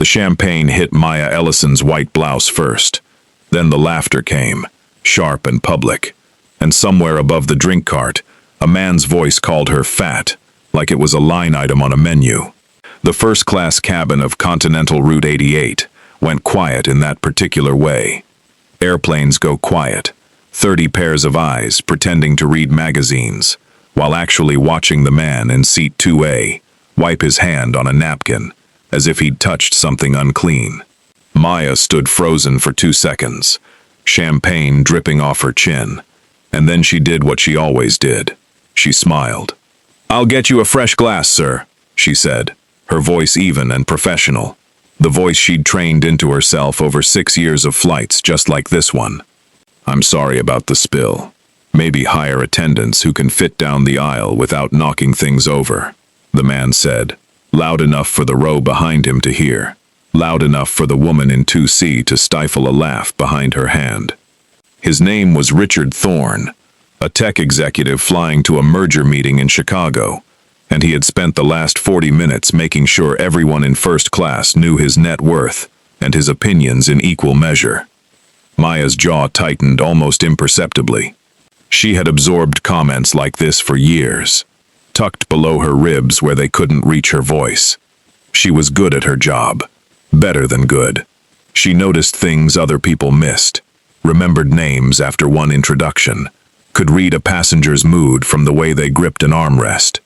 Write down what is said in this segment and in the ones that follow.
The champagne hit Maya Ellison's white blouse first. Then the laughter came, sharp and public. And somewhere above the drink cart, a man's voice called her fat, like it was a line item on a menu. The first-class cabin of Continental Route 88 went quiet in that particular way. Airplanes go quiet, 30 pairs of eyes pretending to read magazines, while actually watching the man in seat 2A wipe his hand on a napkin, as if he'd touched something unclean. Maya stood frozen for 2 seconds, champagne dripping off her chin, and then she did what she always did. She smiled. "I'll get you a fresh glass, sir," she said, her voice even and professional. The voice she'd trained into herself over 6 years of flights just like this one. "I'm sorry about the spill. Maybe hire attendants who can fit down the aisle without knocking things over," the man said, loud enough for the row behind him to hear, loud enough for the woman in 2C to stifle a laugh behind her hand. His name was Richard Thorne, a tech executive flying to a merger meeting in Chicago, and he had spent the last 40 minutes making sure everyone in first class knew his net worth and his opinions in equal measure. Maya's jaw tightened almost imperceptibly. She had absorbed comments like this for years, tucked below her ribs where they couldn't reach her voice. She was good at her job, better than good. She noticed things other people missed, remembered names after one introduction, could read a passenger's mood from the way they gripped an armrest.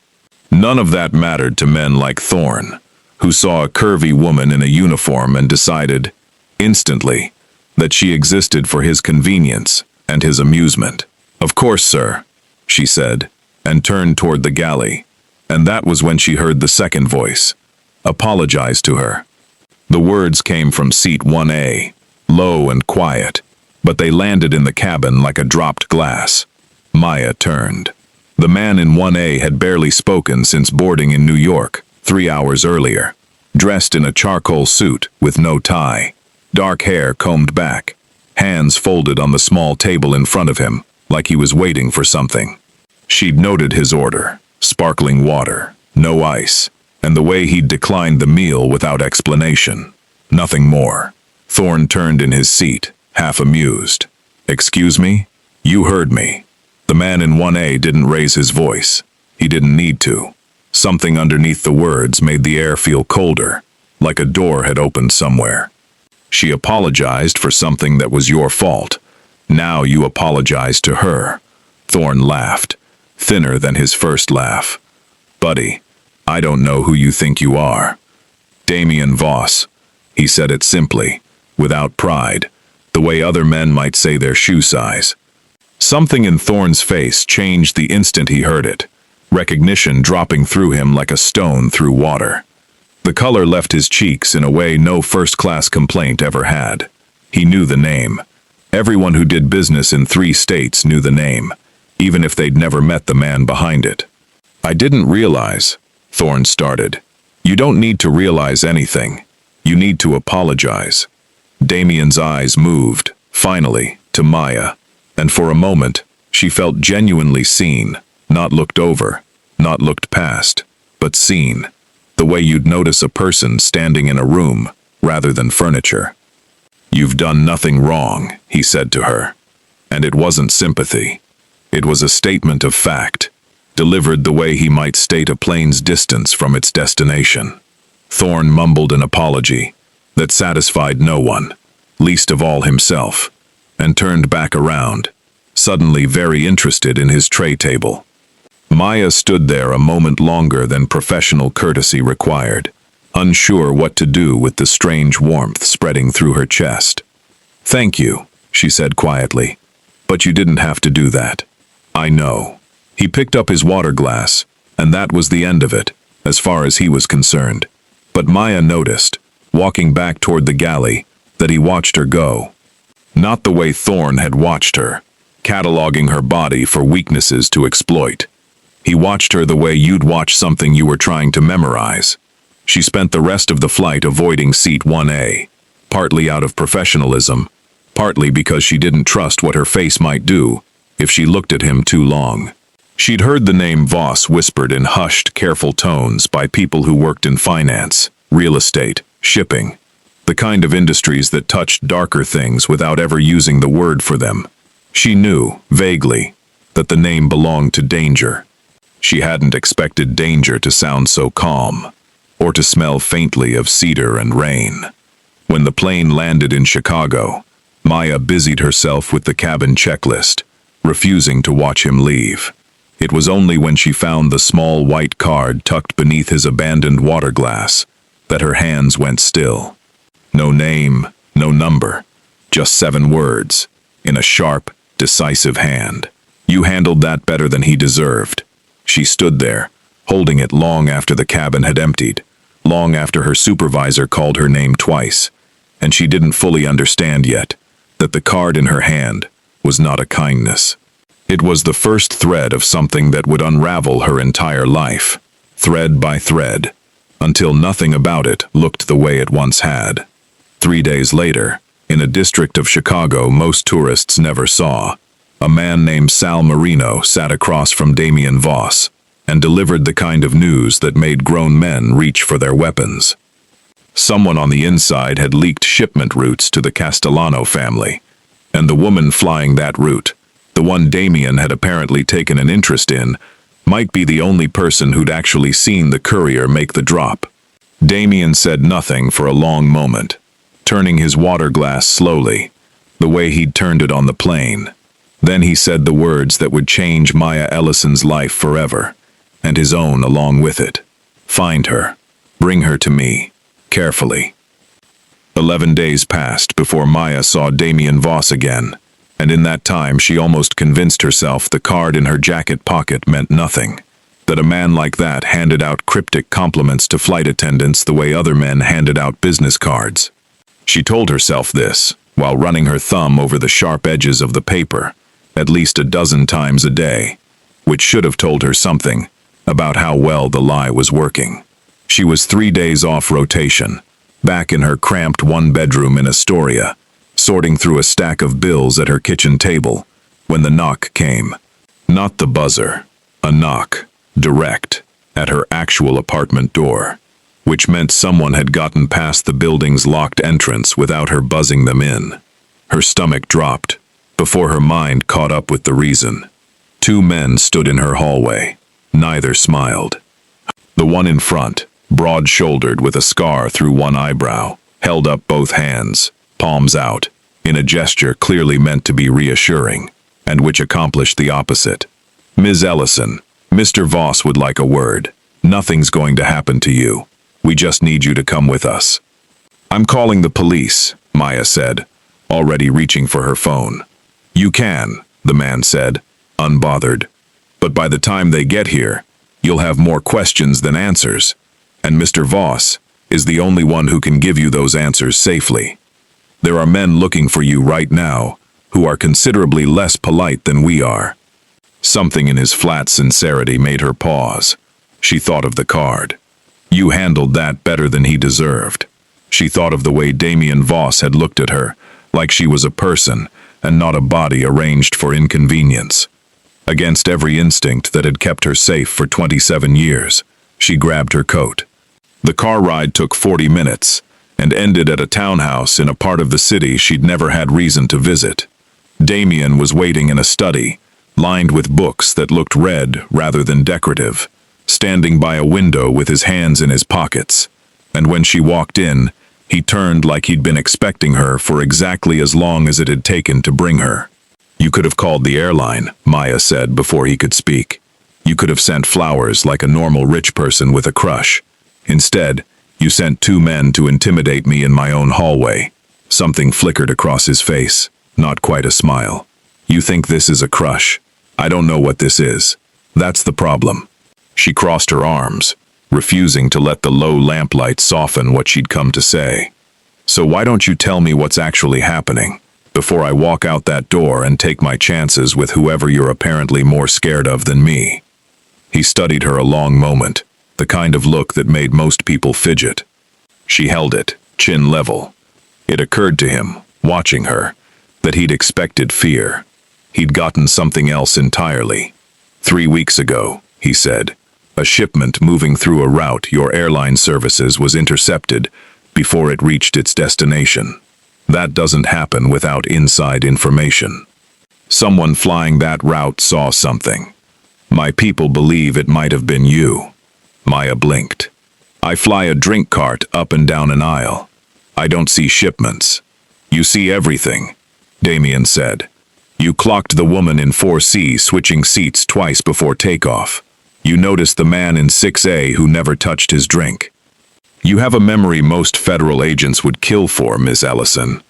None of that mattered to men like Thorne, who saw a curvy woman in a uniform and decided, instantly, that she existed for his convenience and his amusement. "Of course, sir," she said, and turned toward the galley, and that was when she heard the second voice, apologize to her. The words came from seat 1A, low and quiet, but they landed in the cabin like a dropped glass. Maya turned. The man in 1A had barely spoken since boarding in New York 3 hours earlier, dressed in a charcoal suit with no tie, dark hair combed back, hands folded on the small table in front of him, like he was waiting for something. She'd noted his order, sparkling water, no ice, and the way he'd declined the meal without explanation. Nothing more. Thorne turned in his seat, half amused. "Excuse me? You heard me." The man in 1A didn't raise his voice. He didn't need to. Something underneath the words made the air feel colder, like a door had opened somewhere. "She apologized for something that was your fault. Now you apologize to her." Thorne laughed, thinner than his first laugh. "Buddy, I don't know who you think you are." "Damian Voss." He said it simply, without pride, the way other men might say their shoe size. Something in Thorne's face changed the instant he heard it, recognition dropping through him like a stone through water. The color left his cheeks in a way no first-class complaint ever had. He knew the name. Everyone who did business in 3 states knew the name, even if they'd never met the man behind it. "I didn't realize," Thorne started. "You don't need to realize anything. You need to apologize." Damian's eyes moved, finally, to Maya, and for a moment, she felt genuinely seen, not looked over, not looked past, but seen, the way you'd notice a person standing in a room, rather than furniture. "You've done nothing wrong," he said to her, and it wasn't sympathy. It was a statement of fact, delivered the way he might state a plane's distance from its destination. Thorne mumbled an apology that satisfied no one, least of all himself, and turned back around, suddenly very interested in his tray table. Maya stood there a moment longer than professional courtesy required, unsure what to do with the strange warmth spreading through her chest. "Thank you," she said quietly, "but you didn't have to do that." "I know." He picked up his water glass, and that was the end of it, as far as he was concerned. But Maya noticed, walking back toward the galley, that he watched her go. Not the way Thorne had watched her, cataloging her body for weaknesses to exploit. He watched her the way you'd watch something you were trying to memorize. She spent the rest of the flight avoiding seat 1A, partly out of professionalism, partly because she didn't trust what her face might do if she looked at him too long. She'd heard the name Voss whispered in hushed, careful tones by people who worked in finance, real estate, shipping, The kind of industries that touched darker things without ever using the word for them. She knew, vaguely, that the name belonged to danger. She hadn't expected danger to sound so calm, or to smell faintly of cedar and rain. When the plane landed in Chicago, Maya busied herself with the cabin checklist, refusing to watch him leave. It was only when she found the small white card tucked beneath his abandoned water glass that her hands went still. No name, no number, just 7 words, in a sharp, decisive hand. You handled that better than he deserved. She stood there, holding it long after the cabin had emptied, long after her supervisor called her name twice, and she didn't fully understand yet that the card in her hand was not a kindness. It was the first thread of something that would unravel her entire life, thread by thread, until nothing about it looked the way it once had. 3 days later, in a district of Chicago most tourists never saw, a man named Sal Marino sat across from Damian Voss and delivered the kind of news that made grown men reach for their weapons. Someone on the inside had leaked shipment routes to the Castellano family, and the woman flying that route, the one Damian had apparently taken an interest in, might be the only person who'd actually seen the courier make the drop. Damian said nothing for a long moment, turning his water glass slowly, the way he'd turned it on the plane. Then he said the words that would change Maya Ellison's life forever, and his own along with it. Find her. Bring her to me. Carefully. 11 days passed before Maya saw Damian Voss again, and in that time she almost convinced herself the card in her jacket pocket meant nothing, that a man like that handed out cryptic compliments to flight attendants the way other men handed out business cards. She told herself this, while running her thumb over the sharp edges of the paper, at least a dozen times a day, which should have told her something about how well the lie was working. She was 3 days off rotation, back in her cramped one-bedroom in Astoria, sorting through a stack of bills at her kitchen table, when the knock came. Not the buzzer, a knock, direct, at her actual apartment door, which meant someone had gotten past the building's locked entrance without her buzzing them in. Her stomach dropped, before her mind caught up with the reason. 2 men stood in her hallway. Neither smiled. The one in front, broad-shouldered with a scar through one eyebrow, held up both hands, palms out, in a gesture clearly meant to be reassuring, and which accomplished the opposite. Ms. Ellison, Mr. Voss would like a word. Nothing's going to happen to you. We just need you to come with us. I'm calling the police, Maya said, already reaching for her phone. You can, the man said, unbothered. But by the time they get here, you'll have more questions than answers, and Mr. Voss is the only one who can give you those answers safely. There are men looking for you right now who are considerably less polite than we are. Something in his flat sincerity made her pause. She thought of the card. You handled that better than he deserved. She thought of the way Damian Voss had looked at her, like she was a person and not a body arranged for inconvenience. Against every instinct that had kept her safe for 27 years, she grabbed her coat. The car ride took 40 minutes and ended at a townhouse in a part of the city she'd never had reason to visit. Damian was waiting in a study, lined with books that looked read rather than decorative, standing by a window with his hands in his pockets, and when she walked in, he turned like he'd been expecting her for exactly as long as it had taken to bring her. You could have called the airline, Maya said before he could speak. You could have sent flowers like a normal rich person with a crush. Instead, you sent 2 men to intimidate me in my own hallway. Something flickered across his face, not quite a smile. You think this is a crush? I don't know what this is. That's the problem. She crossed her arms, refusing to let the low lamplight soften what she'd come to say. So why don't you tell me what's actually happening, before I walk out that door and take my chances with whoever you're apparently more scared of than me? He studied her a long moment, the kind of look that made most people fidget. She held it, chin level. It occurred to him, watching her, that he'd expected fear. He'd gotten something else entirely. 3 weeks ago, he said, a shipment moving through a route your airline services was intercepted before it reached its destination. That doesn't happen without inside information. Someone flying that route saw something. My people believe it might have been you. Maya blinked. I fly a drink cart up and down an aisle. I don't see shipments. You see everything, Damian said. You clocked the woman in 4C switching seats twice before takeoff. You noticed the man in 6A who never touched his drink. You have a memory most federal agents would kill for, Miss Ellison.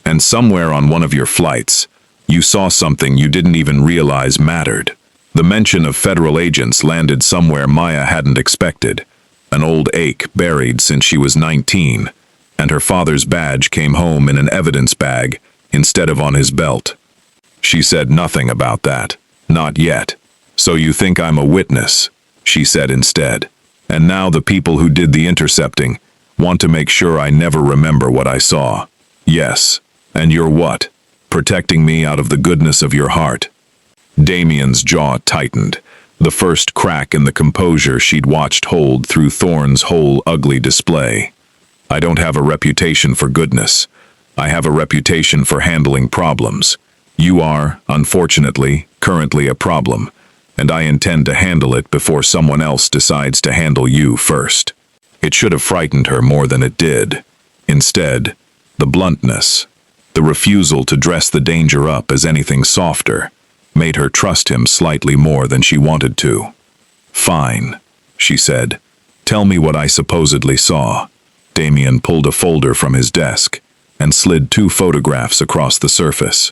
And somewhere on one of your flights, you saw something you didn't even realize mattered. The mention of federal agents landed somewhere Maya hadn't expected. An old ache buried since she was 19, and her father's badge came home in an evidence bag instead of on his belt. She said nothing about that. Not yet. So you think I'm a witness, she said instead. And now the people who did the intercepting want to make sure I never remember what I saw. Yes. And you're what? Protecting me out of the goodness of your heart. Damian's jaw tightened, the first crack in the composure she'd watched hold through Thorne's whole ugly display. I don't have a reputation for goodness. I have a reputation for handling problems. You are, unfortunately, currently a problem, and I intend to handle it before someone else decides to handle you first. It should have frightened her more than it did. Instead, the bluntness, the refusal to dress the danger up as anything softer, made her trust him slightly more than she wanted to. Fine, she said. Tell me what I supposedly saw. Damian pulled a folder from his desk and slid 2 photographs across the surface.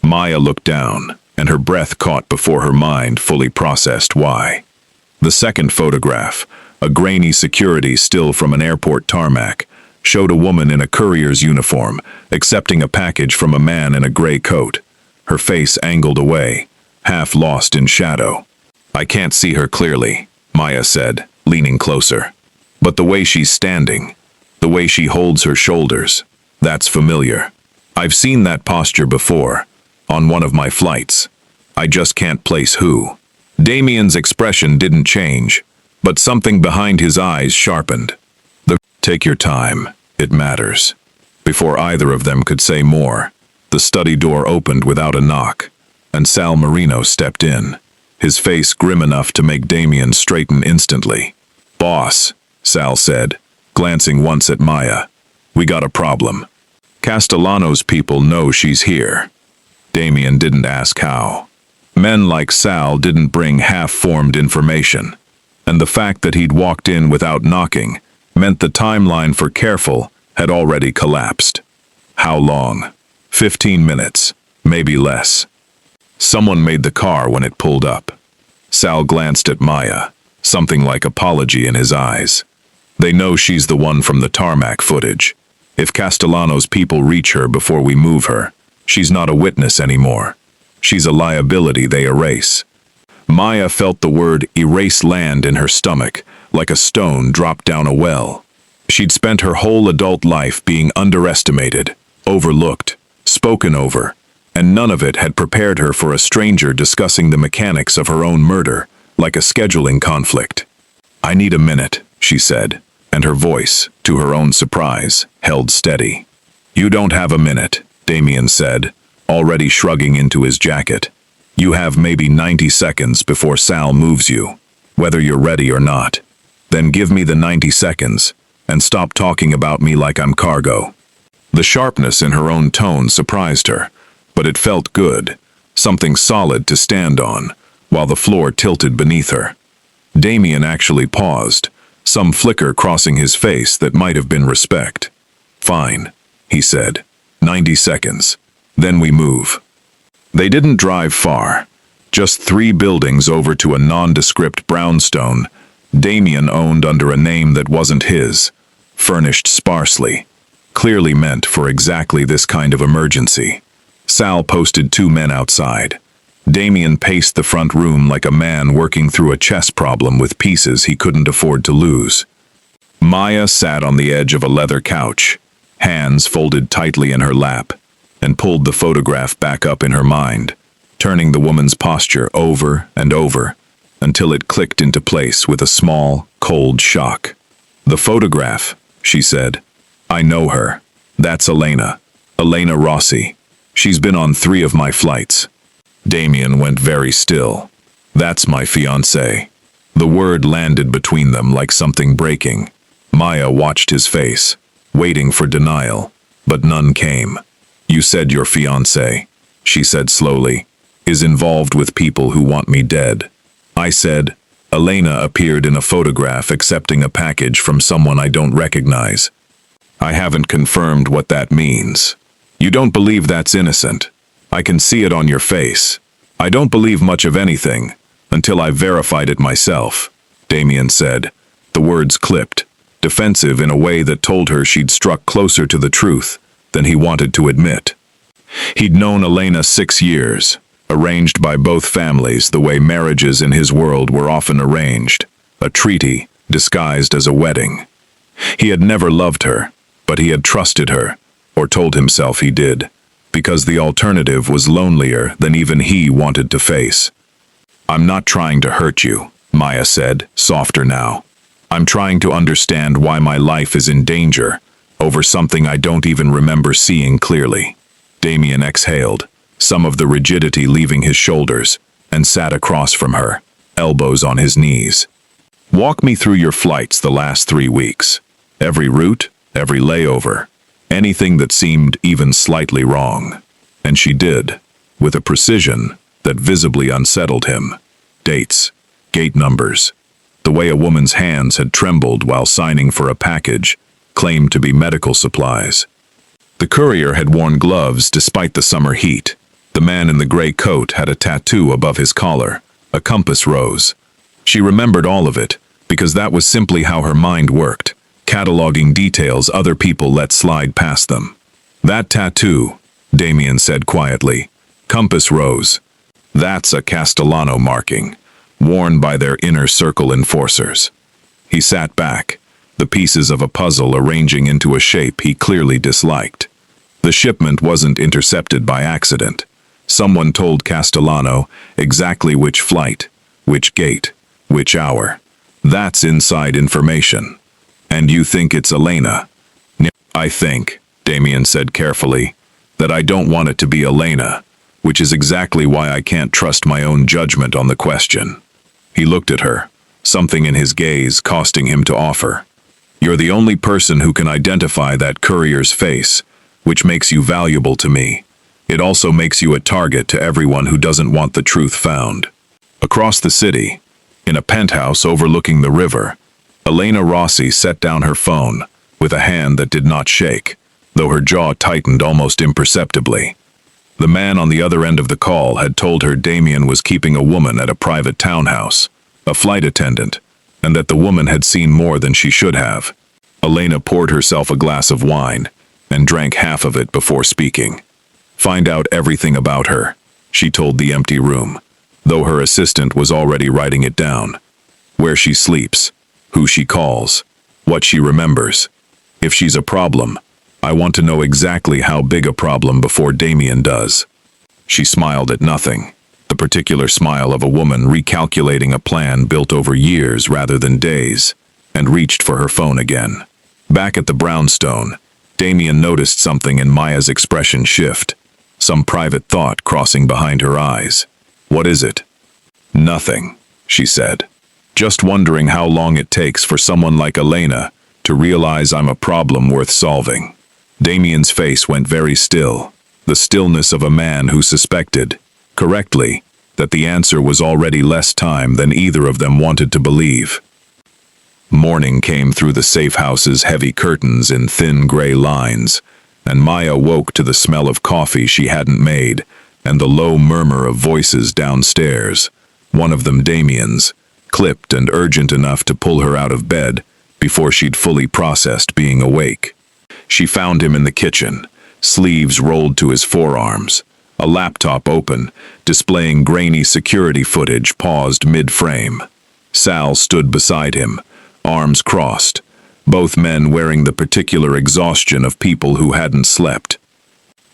Maya looked down, and her breath caught before her mind fully processed why. The second photograph, a grainy security still from an airport tarmac, showed a woman in a courier's uniform accepting a package from a man in a gray coat, her face angled away, half lost in shadow. I can't see her clearly, Maya said, leaning closer. But the way she's standing, the way she holds her shoulders, that's familiar. I've seen that posture before, on one of my flights. I just can't place who. Damian's expression didn't change, but something behind his eyes sharpened. Take your time, it matters. Before either of them could say more, the study door opened without a knock, and Sal Marino stepped in, his face grim enough to make Damian straighten instantly. Boss, Sal said, glancing once at Maya. We got a problem. Castellano's people know she's here. Damian didn't ask how. Men like Sal didn't bring half-formed information, and the fact that he'd walked in without knocking meant the timeline for careful had already collapsed. How long? 15 minutes, maybe less. Someone made the car when it pulled up. Sal glanced at Maya, something like apology in his eyes. They know she's the one from the tarmac footage. If Castellano's people reach her before we move her, she's not a witness anymore. She's a liability they erase. Maya felt the word erase land in her stomach, like a stone dropped down a well. She'd spent her whole adult life being underestimated, overlooked, spoken over, and none of it had prepared her for a stranger discussing the mechanics of her own murder, like a scheduling conflict. I need a minute, she said, and her voice, to her own surprise, held steady. You don't have a minute, Damian said, already shrugging into his jacket. You have maybe 90 seconds before Sal moves you, whether you're ready or not. Then give me the 90 seconds, and stop talking about me like I'm cargo. The sharpness in her own tone surprised her, but it felt good, something solid to stand on, while the floor tilted beneath her. Damian actually paused, some flicker crossing his face that might have been respect. Fine, he said. 90 seconds. Then we move. They didn't drive far, just 3 buildings over to a nondescript brownstone Damian owned under a name that wasn't his, furnished sparsely, clearly meant for exactly this kind of emergency. Sal posted 2 men outside. Damian paced the front room like a man working through a chess problem with pieces he couldn't afford to lose. Maya sat on the edge of a leather couch, hands folded tightly in her lap, and pulled the photograph back up in her mind, turning the woman's posture over and over, until it clicked into place with a small, cold shock. The photograph, she said. I know her. That's Elena. Elena Rossi. She's been on 3 of my flights. Damian went very still. That's my fiancée. The word landed between them like something breaking. Maya watched his face, waiting for denial, but none came. You said your fiancé, she said slowly, is involved with people who want me dead. I said, Elena appeared in a photograph accepting a package from someone I don't recognize. I haven't confirmed what that means. You don't believe that's innocent. I can see it on your face. I don't believe much of anything until I've verified it myself, Damian said. The words clipped, defensive in a way that told her she'd struck closer to the truth than he wanted to admit. He'd known Elena 6 years, arranged by both families the way marriages in his world were often arranged, a treaty disguised as a wedding. He had never loved her, but he had trusted her, or told himself he did, because the alternative was lonelier than even he wanted to face. I'm not trying to hurt you, Maya said, softer now. I'm trying to understand why my life is in danger over something I don't even remember seeing clearly. Damian exhaled, some of the rigidity leaving his shoulders, and sat across from her, elbows on his knees. Walk me through your flights the last 3 weeks. Every route, every layover, anything that seemed even slightly wrong. And she did, with a precision that visibly unsettled him. Dates, gate numbers, the way a woman's hands had trembled while signing for a package claimed to be medical supplies. The courier had worn gloves despite the summer heat. The man in the gray coat had a tattoo above his collar, a compass rose. She remembered all of it, because that was simply how her mind worked, cataloging details other people let slide past them. That tattoo, Damian said quietly, compass rose. That's a Castellano marking, worn by their inner circle enforcers. He sat back, the pieces of a puzzle arranging into a shape he clearly disliked. The shipment wasn't intercepted by accident. Someone told Castellano exactly which flight, which gate, which hour. That's inside information. And you think it's Elena? I think, Damian said carefully, that I don't want it to be Elena, which is exactly why I can't trust my own judgment on the question. He looked at her, something in his gaze costing him to offer. You're the only person who can identify that courier's face, which makes you valuable to me. It also makes you a target to everyone who doesn't want the truth found. Across the city, in a penthouse overlooking the river, Elena Rossi set down her phone with a hand that did not shake, though her jaw tightened almost imperceptibly. The man on the other end of the call had told her Damian was keeping a woman at a private townhouse, a flight attendant, and that the woman had seen more than she should have. Elena poured herself a glass of wine and drank half of it before speaking. Find out everything about her, she told the empty room, though her assistant was already writing it down. Where she sleeps, who she calls, what she remembers. If she's a problem, I want to know exactly how big a problem before Damian does. She smiled at nothing, the particular smile of a woman recalculating a plan built over years rather than days, and reached for her phone again. Back at the brownstone, Damian noticed something in Maya's expression shift, some private thought crossing behind her eyes. What is it? Nothing, she said. Just wondering how long it takes for someone like Elena to realize I'm a problem worth solving. Damian's face went very still, the stillness of a man who suspected, correctly, that the answer was already less time than either of them wanted to believe. Morning came through the safe house's heavy curtains in thin gray lines, and Maya woke to the smell of coffee she hadn't made and the low murmur of voices downstairs, one of them Damian's, clipped and urgent enough to pull her out of bed before she'd fully processed being awake. She found him in the kitchen, sleeves rolled to his forearms, a laptop open, displaying grainy security footage paused mid-frame. Sal stood beside him, arms crossed, both men wearing the particular exhaustion of people who hadn't slept.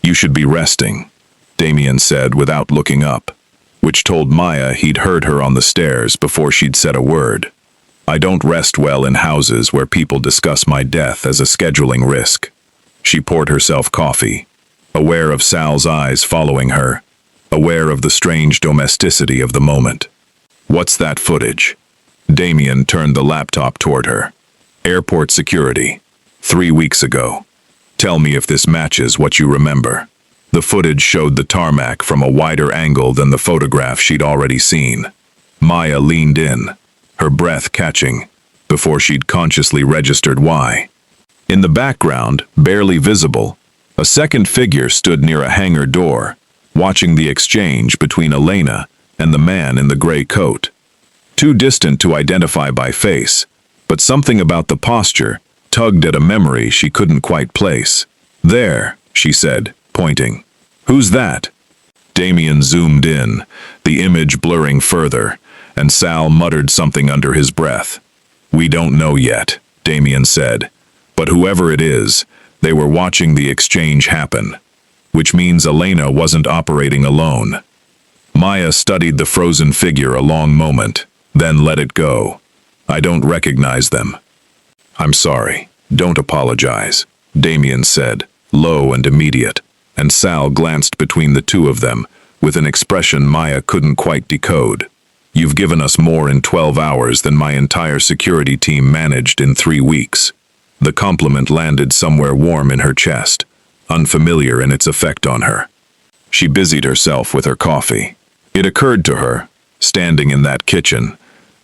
You should be resting, Damian said without looking up, which told Maya he'd heard her on the stairs before she'd said a word. I don't rest well in houses where people discuss my death as a scheduling risk. She poured herself coffee, aware of Sal's eyes following her, aware of the strange domesticity of the moment. What's that footage? Damian turned the laptop toward her. Airport security. 3 weeks ago. Tell me if this matches what you remember. The footage showed the tarmac from a wider angle than the photograph she'd already seen. Maya leaned in, her breath catching, before she'd consciously registered why. In the background, barely visible, a second figure stood near a hangar door, watching the exchange between Elena and the man in the gray coat. Too distant to identify by face, but something about the posture tugged at a memory she couldn't quite place. There, she said, pointing. Who's that? Damian zoomed in, the image blurring further, and Sal muttered something under his breath. We don't know yet, Damian said, but whoever it is, they were watching the exchange happen, which means Elena wasn't operating alone. Maya studied the frozen figure a long moment, then let it go. I don't recognize them. I'm sorry. Don't apologize, Damian said, low and immediate, and Sal glanced between the two of them with an expression Maya couldn't quite decode. You've given us more in 12 hours than my entire security team managed in 3 weeks. The compliment landed somewhere warm in her chest, unfamiliar in its effect on her. She busied herself with her coffee. It occurred to her, standing in that kitchen,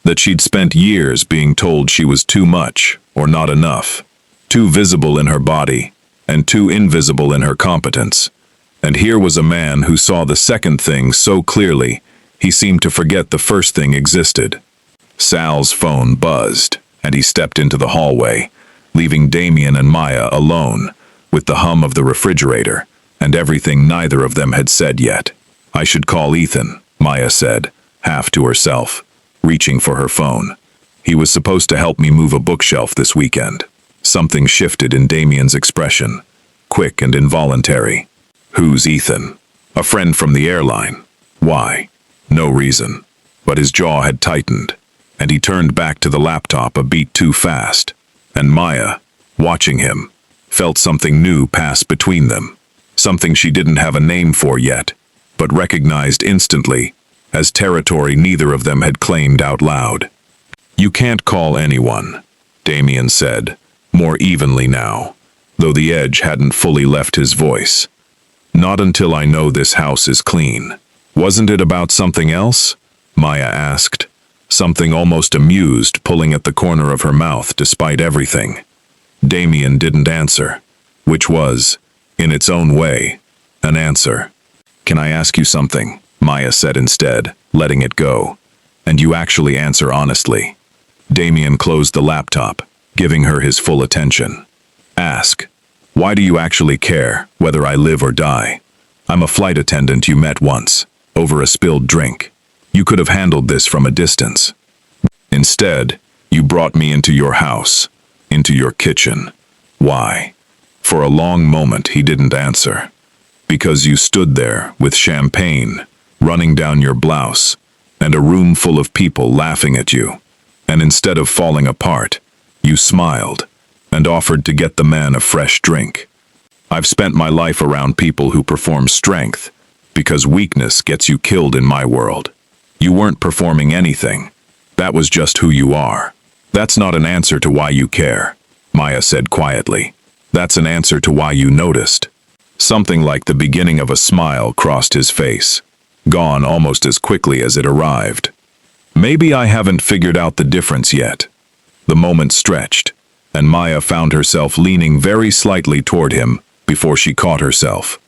that she'd spent years being told she was too much or not enough, too visible in her body and too invisible in her competence. And here was a man who saw the second thing so clearly, he seemed to forget the first thing existed. Sal's phone buzzed, and he stepped into the hallway, leaving Damian and Maya alone, with the hum of the refrigerator and everything neither of them had said yet. I should call Ethan, Maya said, half to herself, reaching for her phone. He was supposed to help me move a bookshelf this weekend. Something shifted in Damian's expression, quick and involuntary. Who's Ethan? A friend from the airline. Why? No reason. But his jaw had tightened, and he turned back to the laptop a beat too fast. And Maya, watching him, felt something new pass between them. Something she didn't have a name for yet, but recognized instantly as territory neither of them had claimed out loud. You can't call anyone, Damian said, more evenly now, though the edge hadn't fully left his voice. Not until I know this house is clean. Wasn't it about something else? Maya asked, something almost amused pulling at the corner of her mouth despite everything. Damian didn't answer, which was, in its own way, an answer. Can I ask you something? Maya said instead, letting it go. And you actually answer honestly. Damian closed the laptop, giving her his full attention. Ask. Why do you actually care whether I live or die? I'm a flight attendant you met once, over a spilled drink. You could have handled this from a distance. Instead, you brought me into your house, into your kitchen. Why? For a long moment he didn't answer. Because you stood there with champagne running down your blouse and a room full of people laughing at you. And instead of falling apart, you smiled and offered to get the man a fresh drink. I've spent my life around people who perform strength because weakness gets you killed in my world. You weren't performing anything. That was just who you are. That's not an answer to why you care, Maya said quietly. That's an answer to why you noticed. Something like the beginning of a smile crossed his face, gone almost as quickly as it arrived. Maybe I haven't figured out the difference yet. The moment stretched, and Maya found herself leaning very slightly toward him before she caught herself.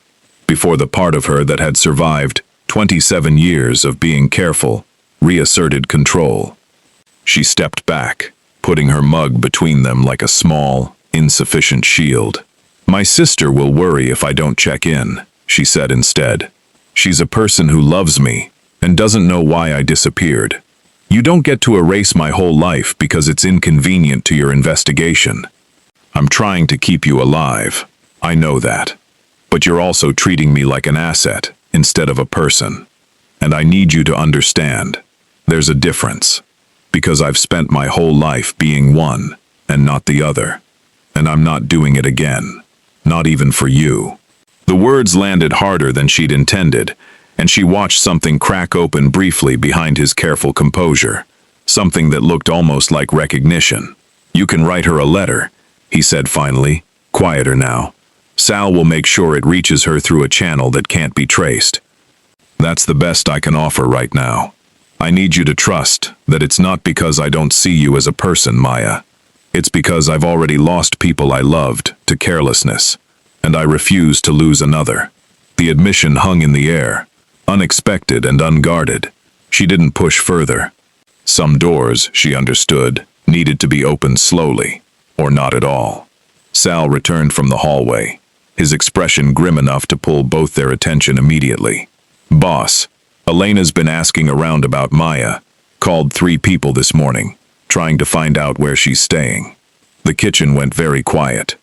Before the part of her that had survived 27 years of being careful reasserted control. She stepped back, putting her mug between them like a small, insufficient shield. My sister will worry if I don't check in, she said instead. She's a person who loves me and doesn't know why I disappeared. You don't get to erase my whole life because it's inconvenient to your investigation. I'm trying to keep you alive. I know that. But you're also treating me like an asset instead of a person. And I need you to understand. There's a difference. Because I've spent my whole life being one and not the other. And I'm not doing it again. Not even for you. The words landed harder than she'd intended, and she watched something crack open briefly behind his careful composure. Something that looked almost like recognition. You can write her a letter, he said finally, quieter now. Sal will make sure it reaches her through a channel that can't be traced. That's the best I can offer right now. I need you to trust that it's not because I don't see you as a person, Maya. It's because I've already lost people I loved to carelessness, and I refuse to lose another. The admission hung in the air, unexpected and unguarded. She didn't push further. Some doors, she understood, needed to be opened slowly, or not at all. Sal returned from the hallway, his expression grim enough to pull both their attention immediately. Boss, Elena's been asking around about Maya. Called 3 people this morning, trying to find out where she's staying. The kitchen went very quiet.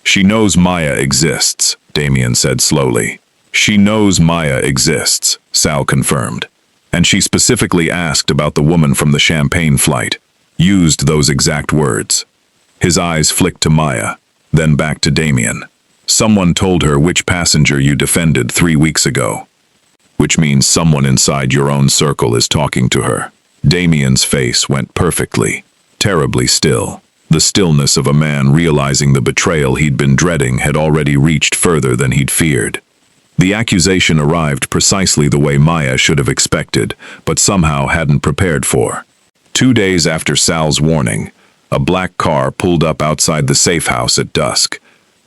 She knows Maya exists, Damian said slowly. She knows Maya exists, Sal confirmed. And she specifically asked about the woman from the champagne flight. Used those exact words. His eyes flicked to Maya, then back to Damian. Someone told her which passenger you defended 3 weeks ago. Which means someone inside your own circle is talking to her. Damian's face went perfectly, terribly still. The stillness of a man realizing the betrayal he'd been dreading had already reached further than he'd feared. The accusation arrived precisely the way Maya should have expected, but somehow hadn't prepared for. 2 days after Sal's warning, a black car pulled up outside the safe house at dusk,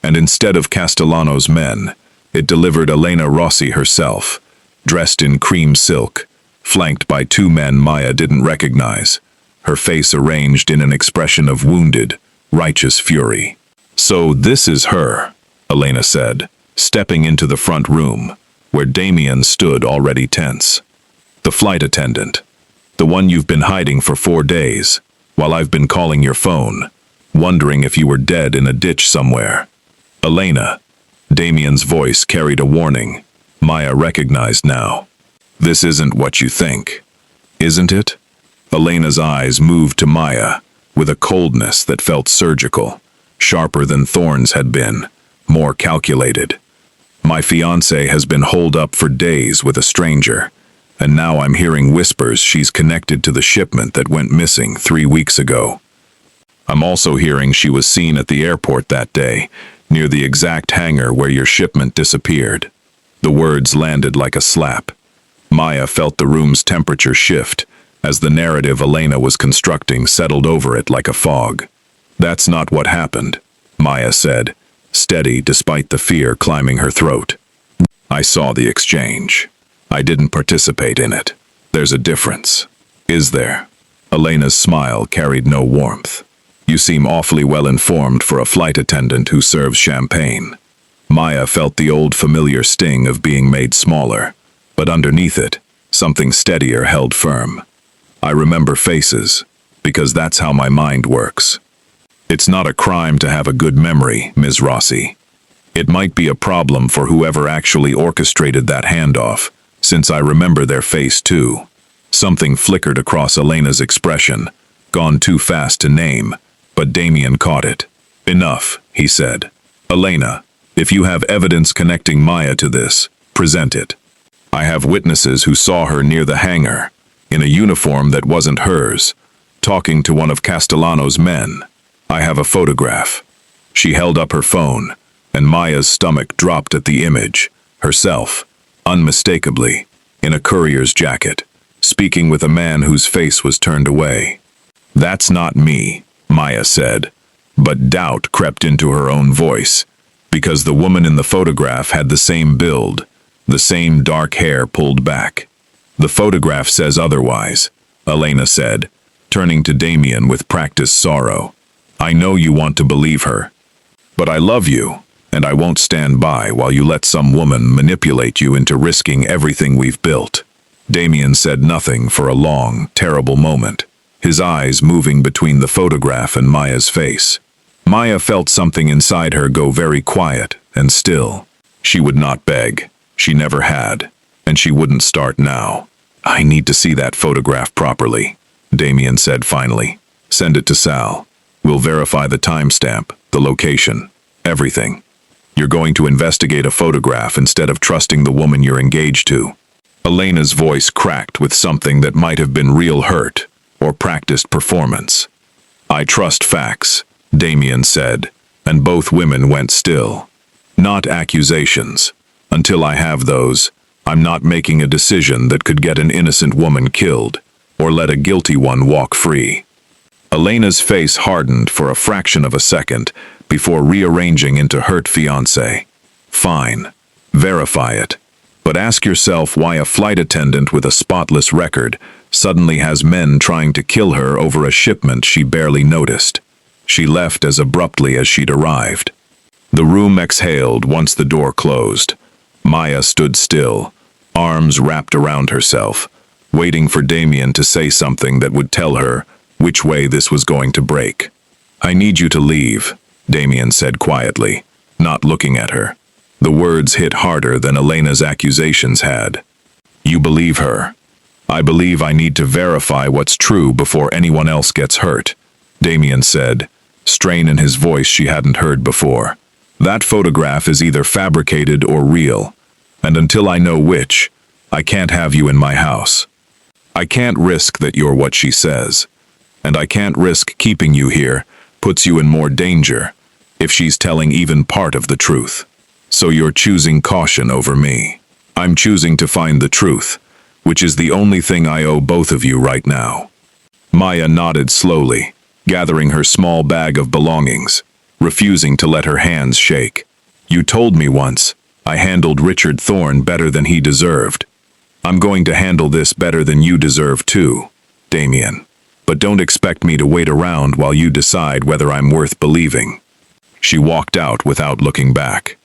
and instead of Castellano's men, it delivered Elena Rossi herself, dressed in cream silk, flanked by 2 men Maya didn't recognize, her face arranged in an expression of wounded, righteous fury. So this is her, Elena said, stepping into the front room, where Damian stood already tense. The flight attendant. The one you've been hiding for 4 days, while I've been calling your phone, wondering if you were dead in a ditch somewhere. Elena. Damian's voice carried a warning. Maya recognized now. This isn't what you think, isn't it? Elena's eyes moved to Maya, with a coldness that felt surgical, sharper than Thorne's had been, more calculated. My fiancée has been holed up for days with a stranger, and now I'm hearing whispers she's connected to the shipment that went missing 3 weeks ago. I'm also hearing she was seen at the airport that day, near the exact hangar where your shipment disappeared. The words landed like a slap. Maya felt the room's temperature shift as the narrative Elena was constructing settled over it like a fog. That's not what happened, Maya said, steady despite the fear climbing her throat. I saw the exchange. I didn't participate in it. There's a difference. Is there? Elena's smile carried no warmth. You seem awfully well informed for a flight attendant who serves champagne. Maya felt the old familiar sting of being made smaller, but underneath it, something steadier held firm. I remember faces, because that's how my mind works. It's not a crime to have a good memory, Ms. Rossi. It might be a problem for whoever actually orchestrated that handoff, since I remember their face too. Something flickered across Elena's expression, gone too fast to name, but Damian caught it. Enough, he said. Elena, if you have evidence connecting Maya to this, present it. I have witnesses who saw her near the hangar, in a uniform that wasn't hers, talking to one of Castellano's men. I have a photograph. She held up her phone, and Maya's stomach dropped at the image, herself, unmistakably, in a courier's jacket, speaking with a man whose face was turned away. That's not me, Maya said, but doubt crept into her own voice, because the woman in the photograph had the same build, the same dark hair pulled back. The photograph says otherwise, Elena said, turning to Damian with practiced sorrow. I know you want to believe her, but I love you, and I won't stand by while you let some woman manipulate you into risking everything we've built. Damian said nothing for a long, terrible moment, his eyes moving between the photograph and Maya's face. Maya felt something inside her go very quiet and still. She would not beg. She never had. And she wouldn't start now. I need to see that photograph properly. Damian said finally. Send it to Sal. We'll verify the timestamp, the location, everything. You're going to investigate a photograph instead of trusting the woman you're engaged to. Elena's voice cracked with something that might have been real hurt or practiced performance. I trust facts, Damian said, and both women went still. Not accusations. Until I have those, I'm not making a decision that could get an innocent woman killed or let a guilty one walk free. Elena's face hardened for a fraction of a second before rearranging into hurt fiancé. Fine. Verify it. But ask yourself why a flight attendant with a spotless record suddenly has men trying to kill her over a shipment she barely noticed. She left as abruptly as she'd arrived. The room exhaled once the door closed. Maya stood still, arms wrapped around herself, waiting for Damian to say something that would tell her which way this was going to break. I need you to leave, Damian said quietly, not looking at her. The words hit harder than Elena's accusations had. You believe her. I believe I need to verify what's true before anyone else gets hurt, Damian said, strain in his voice she hadn't heard before. That photograph is either fabricated or real, and until I know which, I can't have you in my house. I can't risk that you're what she says, and I can't risk keeping you here puts you in more danger if she's telling even part of the truth. So you're choosing caution over me. I'm choosing to find the truth, which is the only thing I owe both of you right now. Maya nodded slowly, gathering her small bag of belongings, refusing to let her hands shake. You told me once, I handled Richard Thorne better than he deserved. I'm going to handle this better than you deserve too, Damian. But don't expect me to wait around while you decide whether I'm worth believing. She walked out without looking back.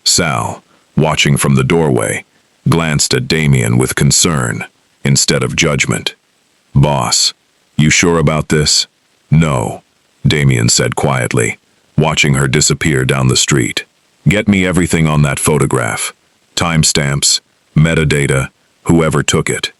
Sal, watching from the doorway, glanced at Damian with concern instead of judgment. Boss, you sure about this? No, Damian said quietly, watching her disappear down the street. Get me everything on that photograph. Timestamps, metadata, whoever took it.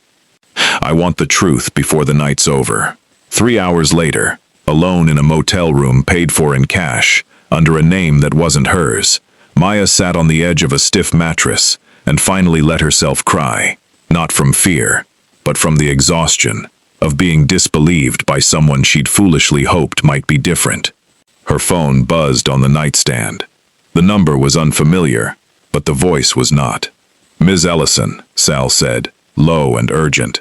I want the truth before the night's over. 3 hours later, alone in a motel room paid for in cash, under a name that wasn't hers, Maya sat on the edge of a stiff mattress and finally let herself cry, not from fear, but from the exhaustion of being disbelieved by someone she'd foolishly hoped might be different. Her phone buzzed on the nightstand. The number was unfamiliar, but the voice was not. Ms. Ellison, Sal said, low and urgent.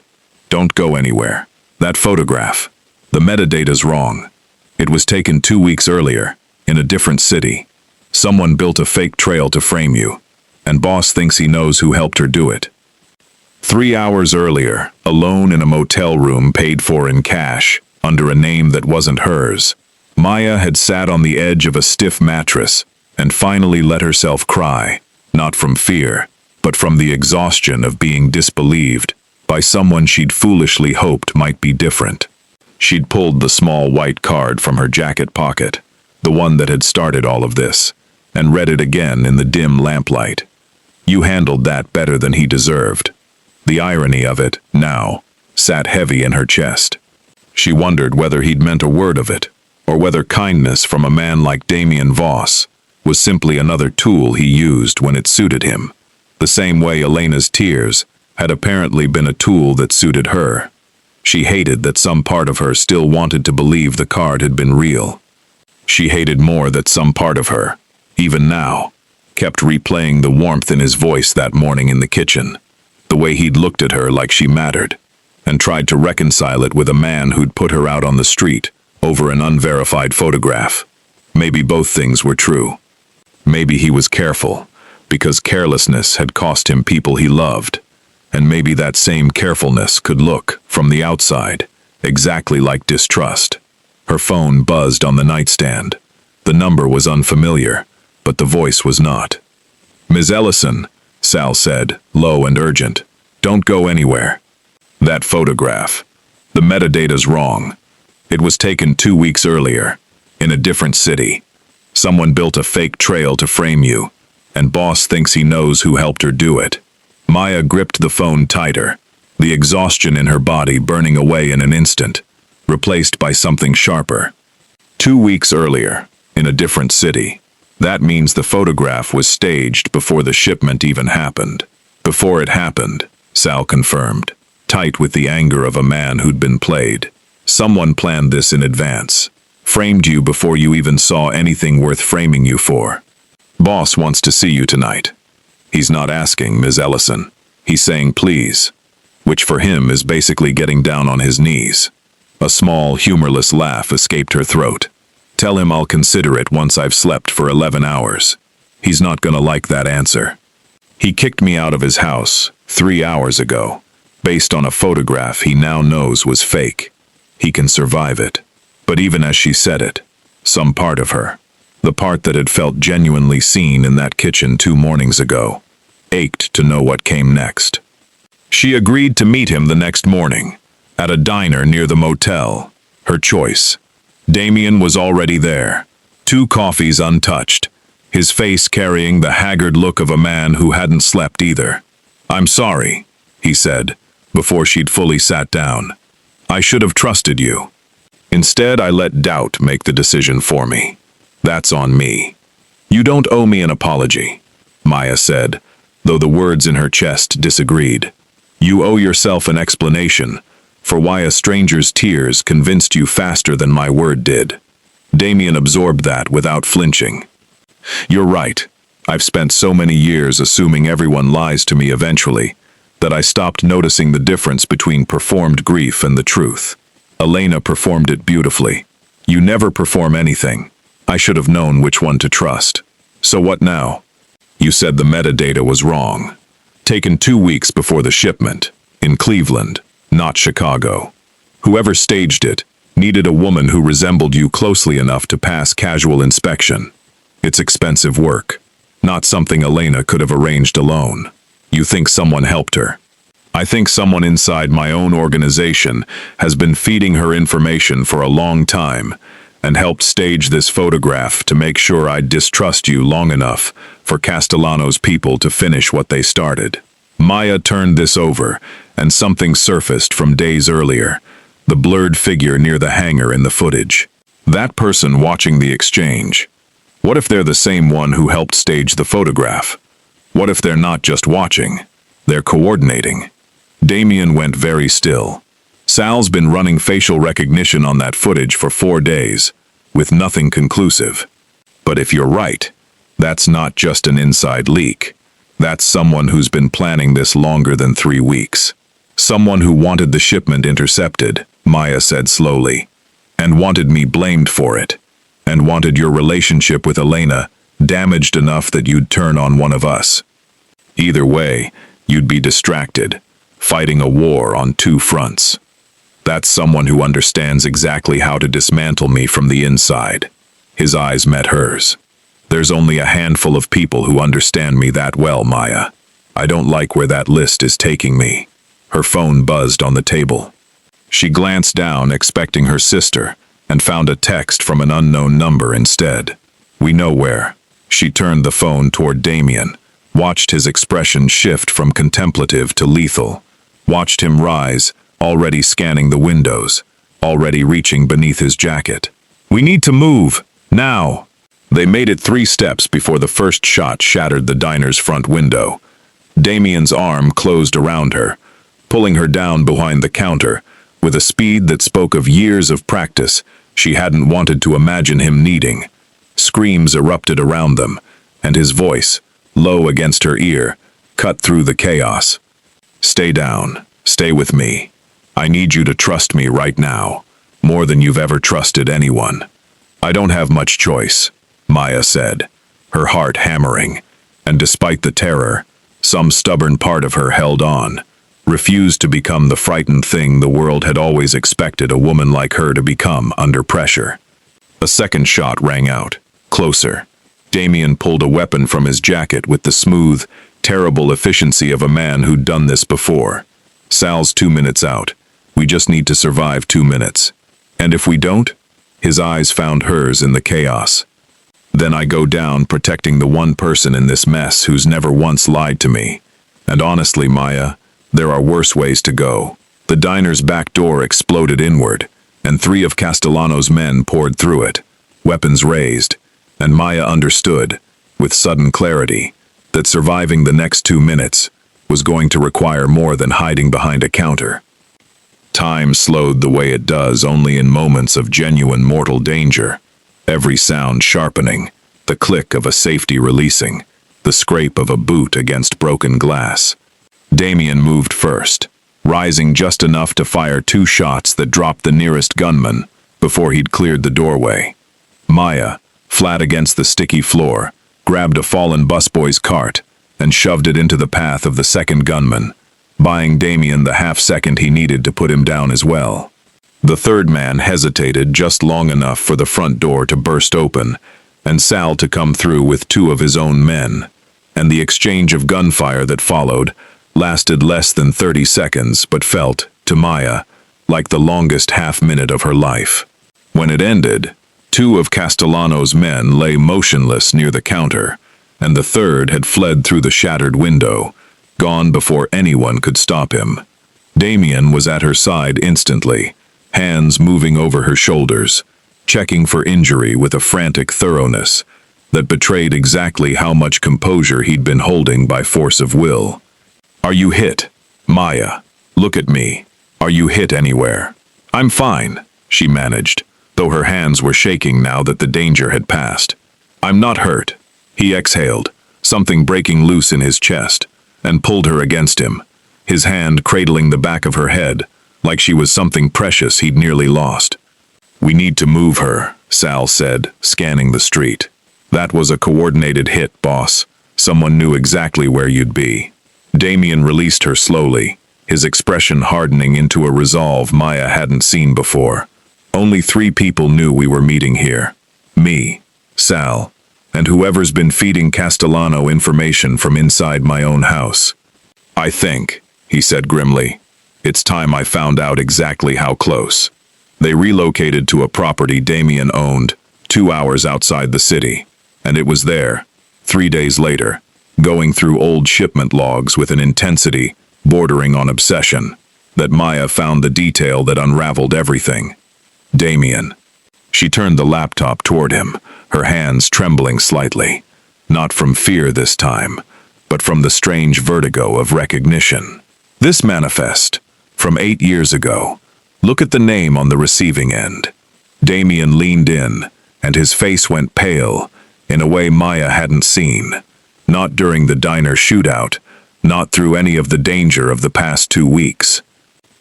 Don't go anywhere. That photograph. The metadata's wrong. It was taken 2 weeks earlier, in a different city. Someone built a fake trail to frame you, and boss thinks he knows who helped her do it. 3 hours earlier, alone in a motel room paid for in cash, under a name that wasn't hers, Maya had sat on the edge of a stiff mattress and finally let herself cry, not from fear, but from the exhaustion of being disbelieved by someone she'd foolishly hoped might be different. She'd pulled the small white card from her jacket pocket, the one that had started all of this, and read it again in the dim lamplight. You handled that better than he deserved. The irony of it, now, sat heavy in her chest. She wondered whether he'd meant a word of it, or whether kindness from a man like Damian Voss was simply another tool he used when it suited him, the same way Elena's tears had apparently been a tool that suited her. She hated that some part of her still wanted to believe the card had been real. She hated more that some part of her, even now, kept replaying the warmth in his voice that morning in the kitchen, the way he'd looked at her like she mattered, and tried to reconcile it with a man who'd put her out on the street over an unverified photograph. Maybe both things were true. Maybe he was careful, because carelessness had cost him people he loved, and maybe that same carefulness could look, from the outside, exactly like distrust. Her phone buzzed on the nightstand. The number was unfamiliar, but the voice was not. Ms. Ellison, Sal said, low and urgent. Don't go anywhere. That photograph. The metadata's wrong. It was taken 2 weeks earlier, in a different city. Someone built a fake trail to frame you, and boss thinks he knows who helped her do it. Maya gripped the phone tighter, the exhaustion in her body burning away in an instant, replaced by something sharper. 2 weeks earlier, in a different city. That means the photograph was staged before the shipment even happened. Before it happened, Sal confirmed, tight with the anger of a man who'd been played. Someone planned this in advance, framed you before you even saw anything worth framing you for. Boss wants to see you tonight. He's not asking, Ms. Ellison. He's saying please, which for him is basically getting down on his knees. A small, humorless laugh escaped her throat. Tell him I'll consider it once I've slept for 11 hours. He's not gonna like that answer. He kicked me out of his house 3 hours ago, based on a photograph he now knows was fake. He can survive it. But even as she said it, some part of her, the part that had felt genuinely seen in that kitchen 2 mornings ago, ached to know what came next. She agreed to meet him the next morning, at a diner near the motel, her choice. Damian was already there, 2 coffees untouched, his face carrying the haggard look of a man who hadn't slept either. "I'm sorry," he said, before she'd fully sat down. "I should have trusted you. Instead, I let doubt make the decision for me. That's on me." "You don't owe me an apology," Maya said, though the words in her chest disagreed. "You owe yourself an explanation for why a stranger's tears convinced you faster than my word did." Damian absorbed that without flinching. "You're right. I've spent so many years assuming everyone lies to me eventually, that I stopped noticing the difference between performed grief and the truth. Elena performed it beautifully. You never perform anything. I should have known which one to trust. So what now? You said the metadata was wrong. Taken 2 weeks before the shipment, in Cleveland, not Chicago. Whoever staged it needed a woman who resembled you closely enough to pass casual inspection. It's expensive work, not something Elena could have arranged alone. You think someone helped her. I think someone inside my own organization has been feeding her information for a long time and helped stage this photograph to make sure I'd distrust you long enough for Castellano's people to finish what they started." Maya turned this over, and something surfaced from days earlier, the blurred figure near the hangar in the footage. That person watching the exchange. What if they're the same one who helped stage the photograph? What if they're not just watching? They're coordinating. Damian went very still. Sal's been running facial recognition on that footage for 4 days, with nothing conclusive. But if you're right, that's not just an inside leak. That's someone who's been planning this longer than 3 weeks. Someone who wanted the shipment intercepted, Maya said slowly, and wanted me blamed for it, and wanted your relationship with Elena damaged enough that you'd turn on one of us. Either way, you'd be distracted, fighting a war on 2 fronts. That's someone who understands exactly how to dismantle me from the inside. His eyes met hers. There's only a handful of people who understand me that well, Maya. I don't like where that list is taking me. Her phone buzzed on the table. She glanced down, expecting her sister, and found a text from an unknown number instead. "We know where." She turned the phone toward Damian, watched his expression shift from contemplative to lethal, watched him rise, already scanning the windows, already reaching beneath his jacket. "We need to move, now." They made it 3 steps before the first shot shattered the diner's front window. Damian's arm closed around her, pulling her down behind the counter, with a speed that spoke of years of practice she hadn't wanted to imagine him needing. Screams erupted around them, and his voice, low against her ear, cut through the chaos. "Stay down. Stay with me. I need you to trust me right now, more than you've ever trusted anyone." "I don't have much choice," Maya said, her heart hammering, and despite the terror, some stubborn part of her held on, refused to become the frightened thing the world had always expected a woman like her to become under pressure. A second shot rang out, closer. Damian pulled a weapon from his jacket with the smooth, terrible efficiency of a man who'd done this before. "Sal's 2 minutes out. We just need to survive 2 minutes. And if we don't?" His eyes found hers in the chaos. "Then I go down protecting the one person in this mess who's never once lied to me. And honestly, Maya, there are worse ways to go." The diner's back door exploded inward, and 3 of Castellano's men poured through it, weapons raised, and Maya understood, with sudden clarity, that surviving the next 2 minutes was going to require more than hiding behind a counter. Time slowed the way it does only in moments of genuine mortal danger, every sound sharpening, the click of a safety releasing, the scrape of a boot against broken glass. Damian moved first, rising just enough to fire 2 shots that dropped the nearest gunman before he'd cleared the doorway. Maya, flat against the sticky floor, grabbed a fallen busboy's cart and shoved it into the path of the second gunman, buying Damian the half-second he needed to put him down as well. The third man hesitated just long enough for the front door to burst open and Sal to come through with 2 of his own men, and the exchange of gunfire that followed lasted less than 30 seconds but felt, to Maya, like the longest half-minute of her life. When it ended, 2 of Castellano's men lay motionless near the counter, and the third had fled through the shattered window, gone before anyone could stop him. Damian was at her side instantly, hands moving over her shoulders, checking for injury with a frantic thoroughness that betrayed exactly how much composure he'd been holding by force of will. "Are you hit? Maya, look at me. Are you hit anywhere?" "I'm fine," she managed, though her hands were shaking now that the danger had passed. "I'm not hurt." He exhaled, something breaking loose in his chest, and pulled her against him, his hand cradling the back of her head, like she was something precious he'd nearly lost. "We need to move her," Sal said, scanning the street. "That was a coordinated hit, boss. Someone knew exactly where you'd be." Damian released her slowly, his expression hardening into a resolve Maya hadn't seen before. "Only 3 people knew we were meeting here. Me, Sal, and whoever's been feeding Castellano information from inside my own house. I think," he said grimly, "it's time I found out exactly how close." They relocated to a property Damian owned, 2 hours outside the city, and it was there, 3 days later, going through old shipment logs with an intensity bordering on obsession, that Maya found the detail that unraveled everything. Damian. She turned the laptop toward him, her hands trembling slightly, not from fear this time, but from the strange vertigo of recognition. "This manifest, from 8 years ago. Look at the name on the receiving end." Damian leaned in, and his face went pale, in a way Maya hadn't seen. Not during the diner shootout, not through any of the danger of the past 2 weeks.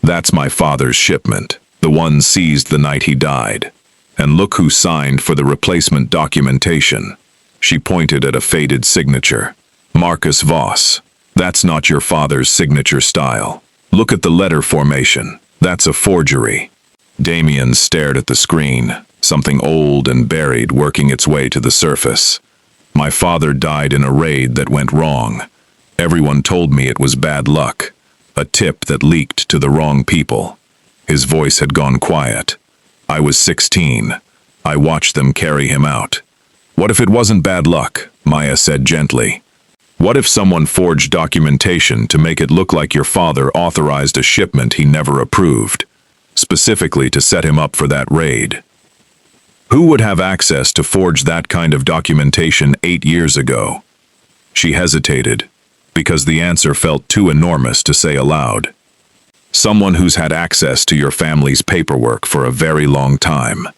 "That's my father's shipment, the one seized the night he died. And look who signed for the replacement documentation." She pointed at a faded signature. "Marcus Voss. That's not your father's signature style. Look at the letter formation. That's a forgery." Damian stared at the screen, something old and buried working its way to the surface. "My father died in a raid that went wrong. Everyone told me it was bad luck, a tip that leaked to the wrong people." His voice had gone quiet. "I was 16. I watched them carry him out." "What if it wasn't bad luck?" Maya said gently. "What if someone forged documentation to make it look like your father authorized a shipment he never approved, specifically to set him up for that raid? Who would have access to forge that kind of documentation 8 years ago?" She hesitated, because the answer felt too enormous to say aloud. "Someone who's had access to your family's paperwork for a very long time.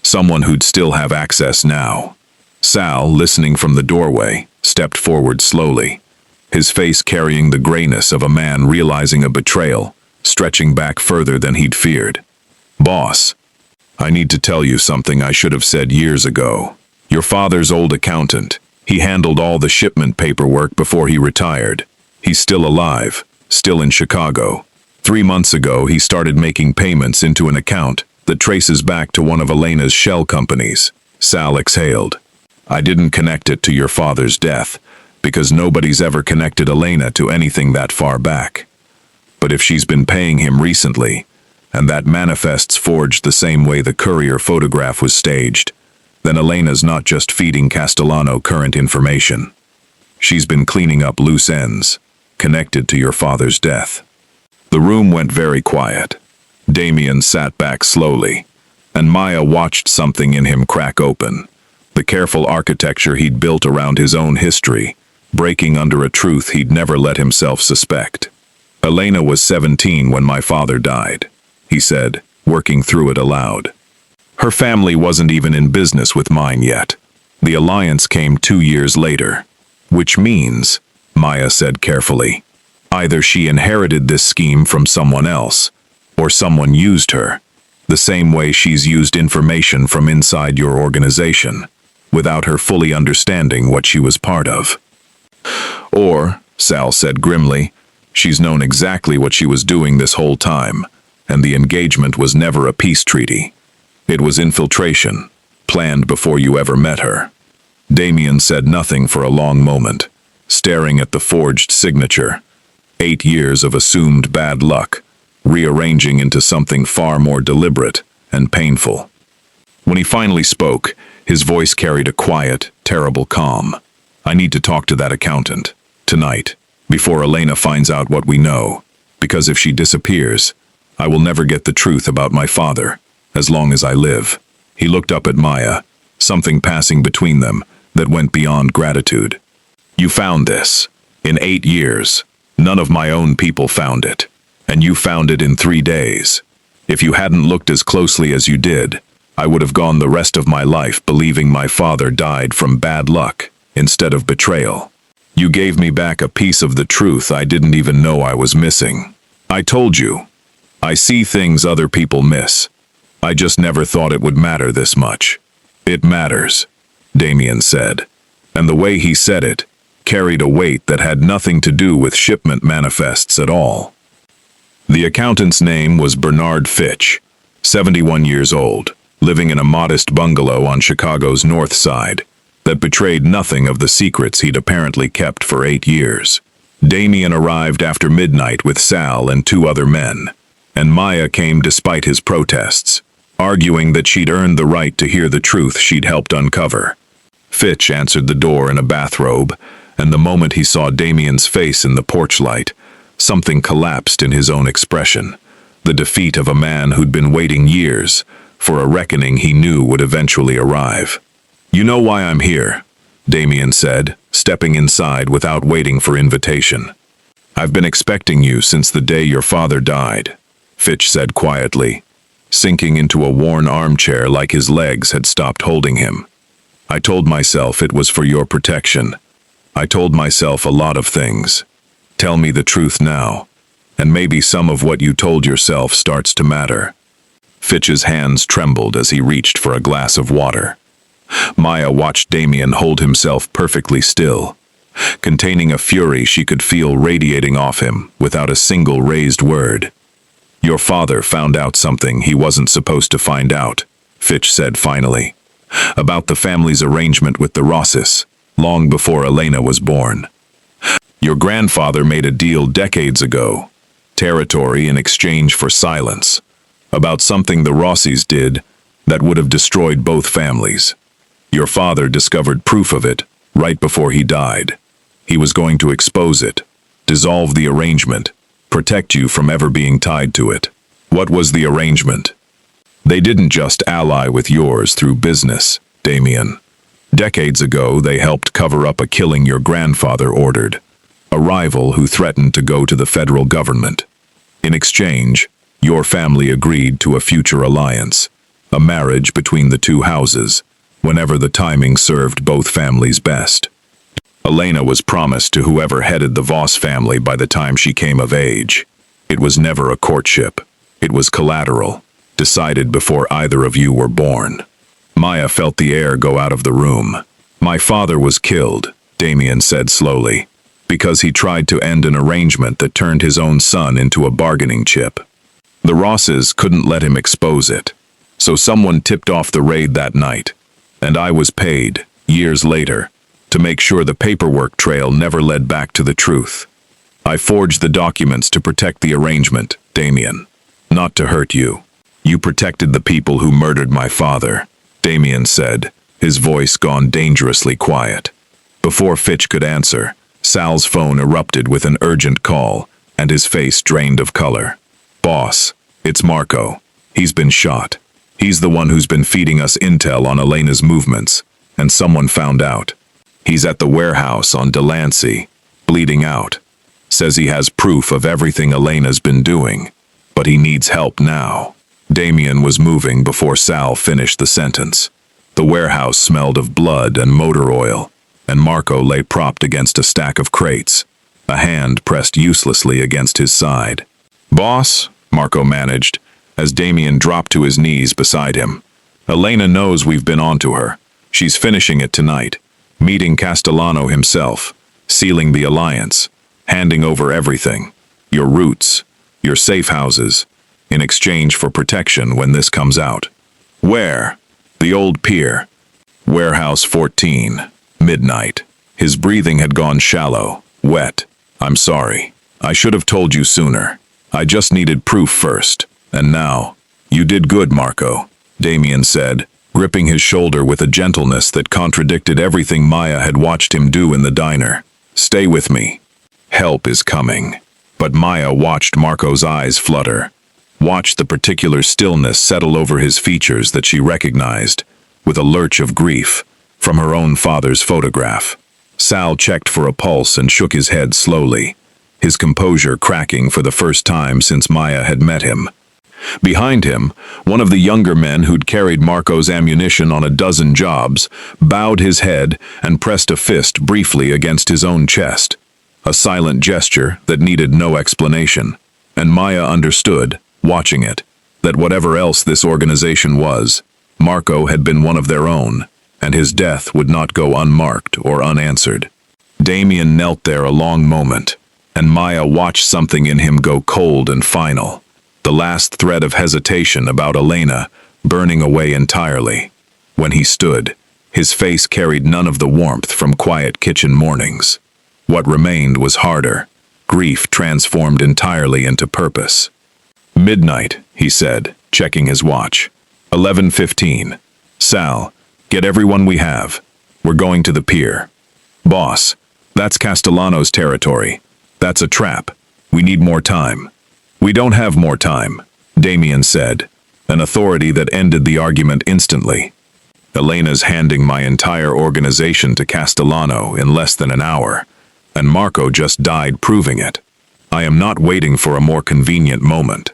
Someone who'd still have access now." Sal, listening from the doorway, stepped forward slowly, his face carrying the grayness of a man realizing a betrayal, stretching back further than he'd feared. "Boss, I need to tell you something I should have said years ago. Your father's old accountant, he handled all the shipment paperwork before he retired. He's still alive, still in Chicago. 3 months ago, he started making payments into an account that traces back to one of Elena's shell companies." Sal exhaled. "I didn't connect it to your father's death, because nobody's ever connected Elena to anything that far back. But if she's been paying him recently, and that manifest's forged the same way the courier photograph was staged, then Elena's not just feeding Castellano current information. She's been cleaning up loose ends, connected to your father's death." The room went very quiet. Damian sat back slowly, and Maya watched something in him crack open. The careful architecture he'd built around his own history, breaking under a truth he'd never let himself suspect. Elena was 17 when my father died, he said, working through it aloud. Her family wasn't even in business with mine yet. The alliance came 2 years later. Which means, Maya said carefully, either she inherited this scheme from someone else, or someone used her, the same way she's used information from inside your organization, without her fully understanding what she was part of. Or, Sal said grimly, she's known exactly what she was doing this whole time, and the engagement was never a peace treaty. It was infiltration, planned before you ever met her. Damian said nothing for a long moment, staring at the forged signature. 8 years of assumed bad luck, rearranging into something far more deliberate and painful. When he finally spoke, his voice carried a quiet, terrible calm. I need to talk to that accountant, tonight, before Elena finds out what we know, because if she disappears, I will never get the truth about my father, as long as I live. He looked up at Maya, something passing between them that went beyond gratitude. You found this. In 8 years. None of my own people found it. And you found it in 3 days. If you hadn't looked as closely as you did, I would have gone the rest of my life believing my father died from bad luck instead of betrayal. You gave me back a piece of the truth I didn't even know I was missing. I told you. I see things other people miss. I just never thought it would matter this much. It matters, Damian said. And the way he said it carried a weight that had nothing to do with shipment manifests at all. The accountant's name was Bernard Fitch, 71 years old, living in a modest bungalow on Chicago's north side that betrayed nothing of the secrets he'd apparently kept for 8 years. Damian arrived after midnight with Sal and 2 other men, and Maya came despite his protests, arguing that she'd earned the right to hear the truth she'd helped uncover. Fitch answered the door in a bathrobe, and the moment he saw Damian's face in the porch light, something collapsed in his own expression, the defeat of a man who'd been waiting years for a reckoning he knew would eventually arrive. You know why I'm here, Damian said, stepping inside without waiting for invitation. I've been expecting you since the day your father died, Fitch said quietly, sinking into a worn armchair like his legs had stopped holding him. I told myself it was for your protection. I told myself a lot of things. Tell me the truth now, and maybe some of what you told yourself starts to matter. Fitch's hands trembled as he reached for a glass of water. Maya watched Damian hold himself perfectly still, containing a fury she could feel radiating off him without a single raised word. Your father found out something he wasn't supposed to find out, Fitch said finally, about the family's arrangement with the Rosses, long before Elena was born. Your grandfather made a deal decades ago, territory in exchange for silence, about something the Rosses did that would have destroyed both families. Your father discovered proof of it right before he died. He was going to expose it, dissolve the arrangement, protect you from ever being tied to it. What was the arrangement? They didn't just ally with yours through business, Damian. Decades ago, they helped cover up a killing your grandfather ordered, a rival who threatened to go to the federal government. In exchange, your family agreed to a future alliance, a marriage between the 2 houses, whenever the timing served both families best. Elena was promised to whoever headed the Voss family by the time she came of age. It was never a courtship. It was collateral, decided before either of you were born. Maya felt the air go out of the room. My father was killed, Damian said slowly, because he tried to end an arrangement that turned his own son into a bargaining chip. The Rosses couldn't let him expose it, so someone tipped off the raid that night, and I was paid, years later, to make sure the paperwork trail never led back to the truth. I forged the documents to protect the arrangement, Damian, not to hurt you. You protected the people who murdered my father, Damian said, his voice gone dangerously quiet. Before Fitch could answer, Sal's phone erupted with an urgent call, and his face drained of color. Boss, it's Marco. He's been shot. He's the one who's been feeding us intel on Elena's movements, and someone found out. He's at the warehouse on Delancey, bleeding out. Says he has proof of everything Elena's been doing, but he needs help now." Damian was moving before Sal finished the sentence. The warehouse smelled of blood and motor oil, and Marco lay propped against a stack of crates, a hand pressed uselessly against his side. "Boss," Marco managed, as Damian dropped to his knees beside him. "Elena knows we've been onto her. She's finishing it tonight, meeting Castellano himself, sealing the alliance, handing over everything, your roots, your safe houses, in exchange for protection when this comes out." "Where?" "The old pier. Warehouse 14, midnight." His breathing had gone shallow, wet. "I'm sorry. I should have told you sooner. I just needed proof first. And now—" "You did good, Marco," Damian said, gripping his shoulder with a gentleness that contradicted everything Maya had watched him do in the diner. "Stay with me. Help is coming." But Maya watched Marco's eyes flutter, watched the particular stillness settle over his features that she recognized, with a lurch of grief, from her own father's photograph. Sal checked for a pulse and shook his head slowly, his composure cracking for the first time since Maya had met him. Behind him, one of the younger men who'd carried Marco's ammunition on a dozen jobs bowed his head and pressed a fist briefly against his own chest, a silent gesture that needed no explanation. And Maya understood, watching it, that whatever else this organization was, Marco had been one of their own, and his death would not go unmarked or unanswered. Damian knelt there a long moment, and Maya watched something in him go cold and final, the last thread of hesitation about Elena burning away entirely. When he stood, his face carried none of the warmth from quiet kitchen mornings. What remained was harder, grief transformed entirely into purpose. "Midnight," he said, checking his watch. 11:15. "Sal, get everyone we have. We're going to the pier." "Boss, that's Castellano's territory. That's a trap. We need more time." "We don't have more time," Damian said, an authority that ended the argument instantly. "Elena's handing my entire organization to Castellano in less than an hour, and Marco just died proving it. I am not waiting for a more convenient moment."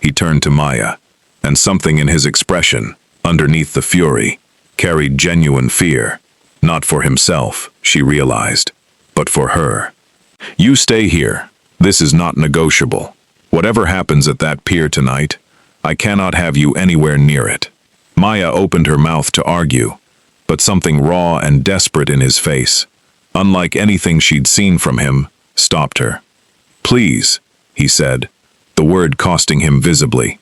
He turned to Maya, and something in his expression, underneath the fury, carried genuine fear. Not for himself, she realized, but for her. "You stay here. This is not negotiable. Whatever happens at that pier tonight, I cannot have you anywhere near it." Maya opened her mouth to argue, but something raw and desperate in his face, unlike anything she'd seen from him, stopped her. "Please," he said, the word costing him visibly.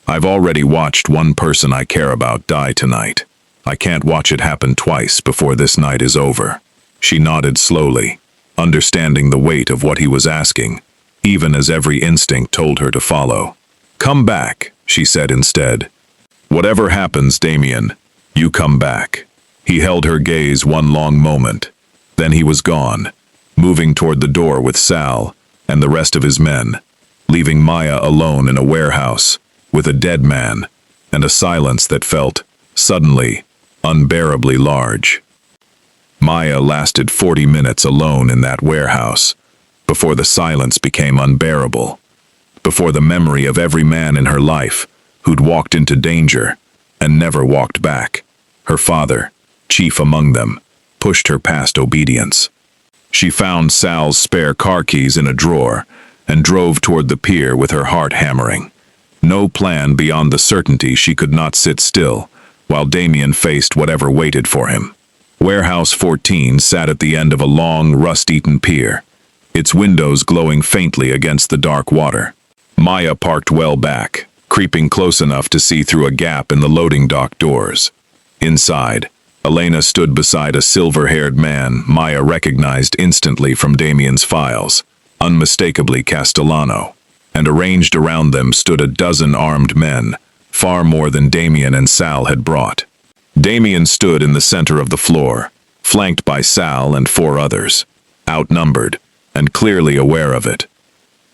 "I've already watched one person I care about die tonight. I can't watch it happen twice before this night is over." She nodded slowly, understanding the weight of what he was asking, even as every instinct told her to follow. "Come back," she said instead. "Whatever happens, Damian, you come back." He held her gaze one long moment. Then he was gone, moving toward the door with Sal and the rest of his men, leaving Maya alone in a warehouse, with a dead man, and a silence that felt, suddenly, unbearably large. Maya lasted 40 minutes alone in that warehouse, before the silence became unbearable, before the memory of every man in her life who'd walked into danger and never walked back, her father, chief among them, pushed her past obedience. She found Sal's spare car keys in a drawer and drove toward the pier with her heart hammering. No plan beyond the certainty she could not sit still while Damian faced whatever waited for him. Warehouse 14 sat at the end of a long, rust-eaten pier, its windows glowing faintly against the dark water. Maya parked well back, creeping close enough to see through a gap in the loading dock doors. Inside, Elena stood beside a silver-haired man Maya recognized instantly from Damian's files, unmistakably Castellano, and arranged around them stood a dozen armed men, far more than Damian and Sal had brought. Damian stood in the center of the floor, flanked by Sal and 4 others, outnumbered, and clearly aware of it.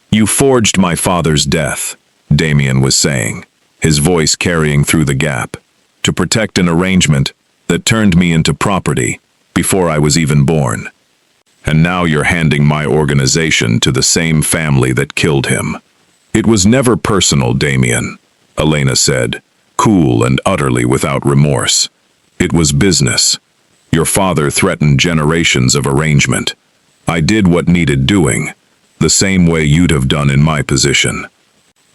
"You forged my father's death," Damian was saying, his voice carrying through the gap, to protect an arrangement that turned me into property before I was even born. And now you're handing my organization to the same family that killed him. It was never personal, Damian, Elena said, cool and utterly without remorse. It was business. Your father threatened generations of arrangement. I did what needed doing, the same way you'd have done in my position.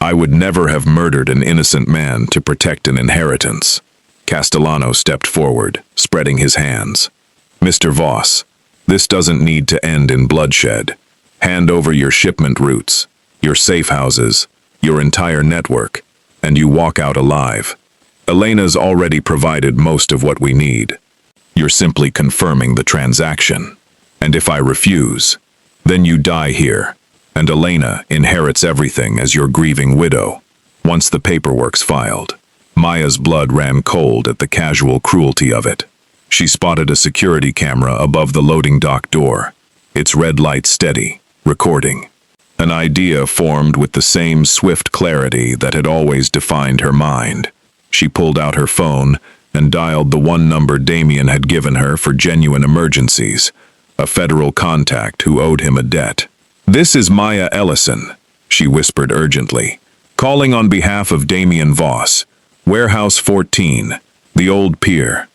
I would never have murdered an innocent man to protect an inheritance. Castellano stepped forward, spreading his hands. Mr. Voss, this doesn't need to end in bloodshed. Hand over your shipment routes, your safe houses, your entire network, and you walk out alive. Elena's already provided most of what we need. You're simply confirming the transaction. And if I refuse, then you die here, and Elena inherits everything as your grieving widow. Once the paperwork's filed, Maya's blood ran cold at the casual cruelty of it. She spotted a security camera above the loading dock door, its red light steady, recording. An idea formed with the same swift clarity that had always defined her mind. She pulled out her phone and dialed the one number Damian had given her for genuine emergencies, a federal contact who owed him a debt. "This is Maya Ellison," she whispered urgently, "calling on behalf of Damian Voss, Warehouse 14, the old pier.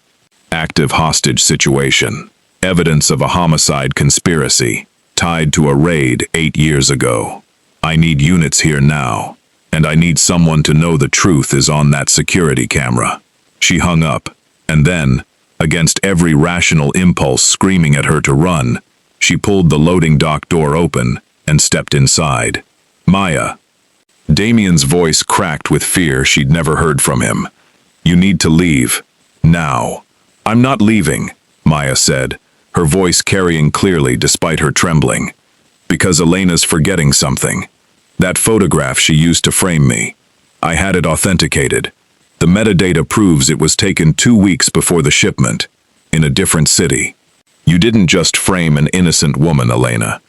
Active hostage situation. Evidence of a homicide conspiracy, tied to a raid 8 years ago. I need units here now, and I need someone to know the truth is on that security camera." She hung up, and then, against every rational impulse screaming at her to run, she pulled the loading dock door open and stepped inside. "Maya." Damian's voice cracked with fear she'd never heard from him. "You need to leave. Now." "I'm not leaving," Maya said, her voice carrying clearly despite her trembling. "Because Elena's forgetting something. That photograph she used to frame me. I had it authenticated. The metadata proves it was taken 2 weeks before the shipment, in a different city. You didn't just frame an innocent woman, Elena.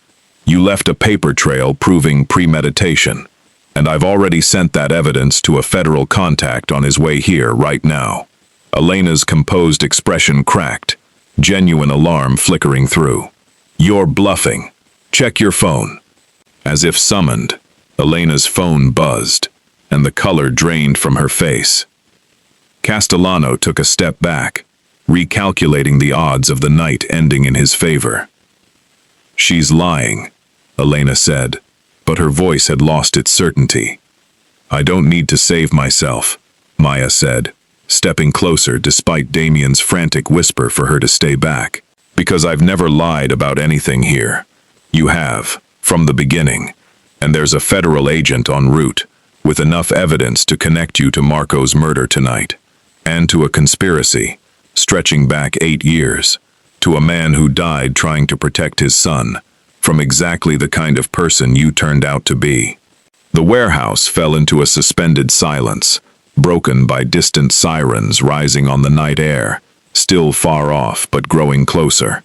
You left a paper trail proving premeditation, and I've already sent that evidence to a federal contact on his way here right now." Elena's composed expression cracked, genuine alarm flickering through. "You're bluffing. Check your phone." As if summoned, Elena's phone buzzed, and the color drained from her face. Castellano took a step back, recalculating the odds of the night ending in his favor. "She's lying," Elena said, but her voice had lost its certainty. "I don't need to save myself," Maya said, stepping closer despite Damian's frantic whisper for her to stay back. "Because I've never lied about anything here. You have, from the beginning, and there's a federal agent en route, with enough evidence to connect you to Marco's murder tonight, and to a conspiracy, stretching back 8 years, to a man who died trying to protect his son, from exactly the kind of person you turned out to be." The warehouse fell into a suspended silence, broken by distant sirens rising on the night air, still far off but growing closer.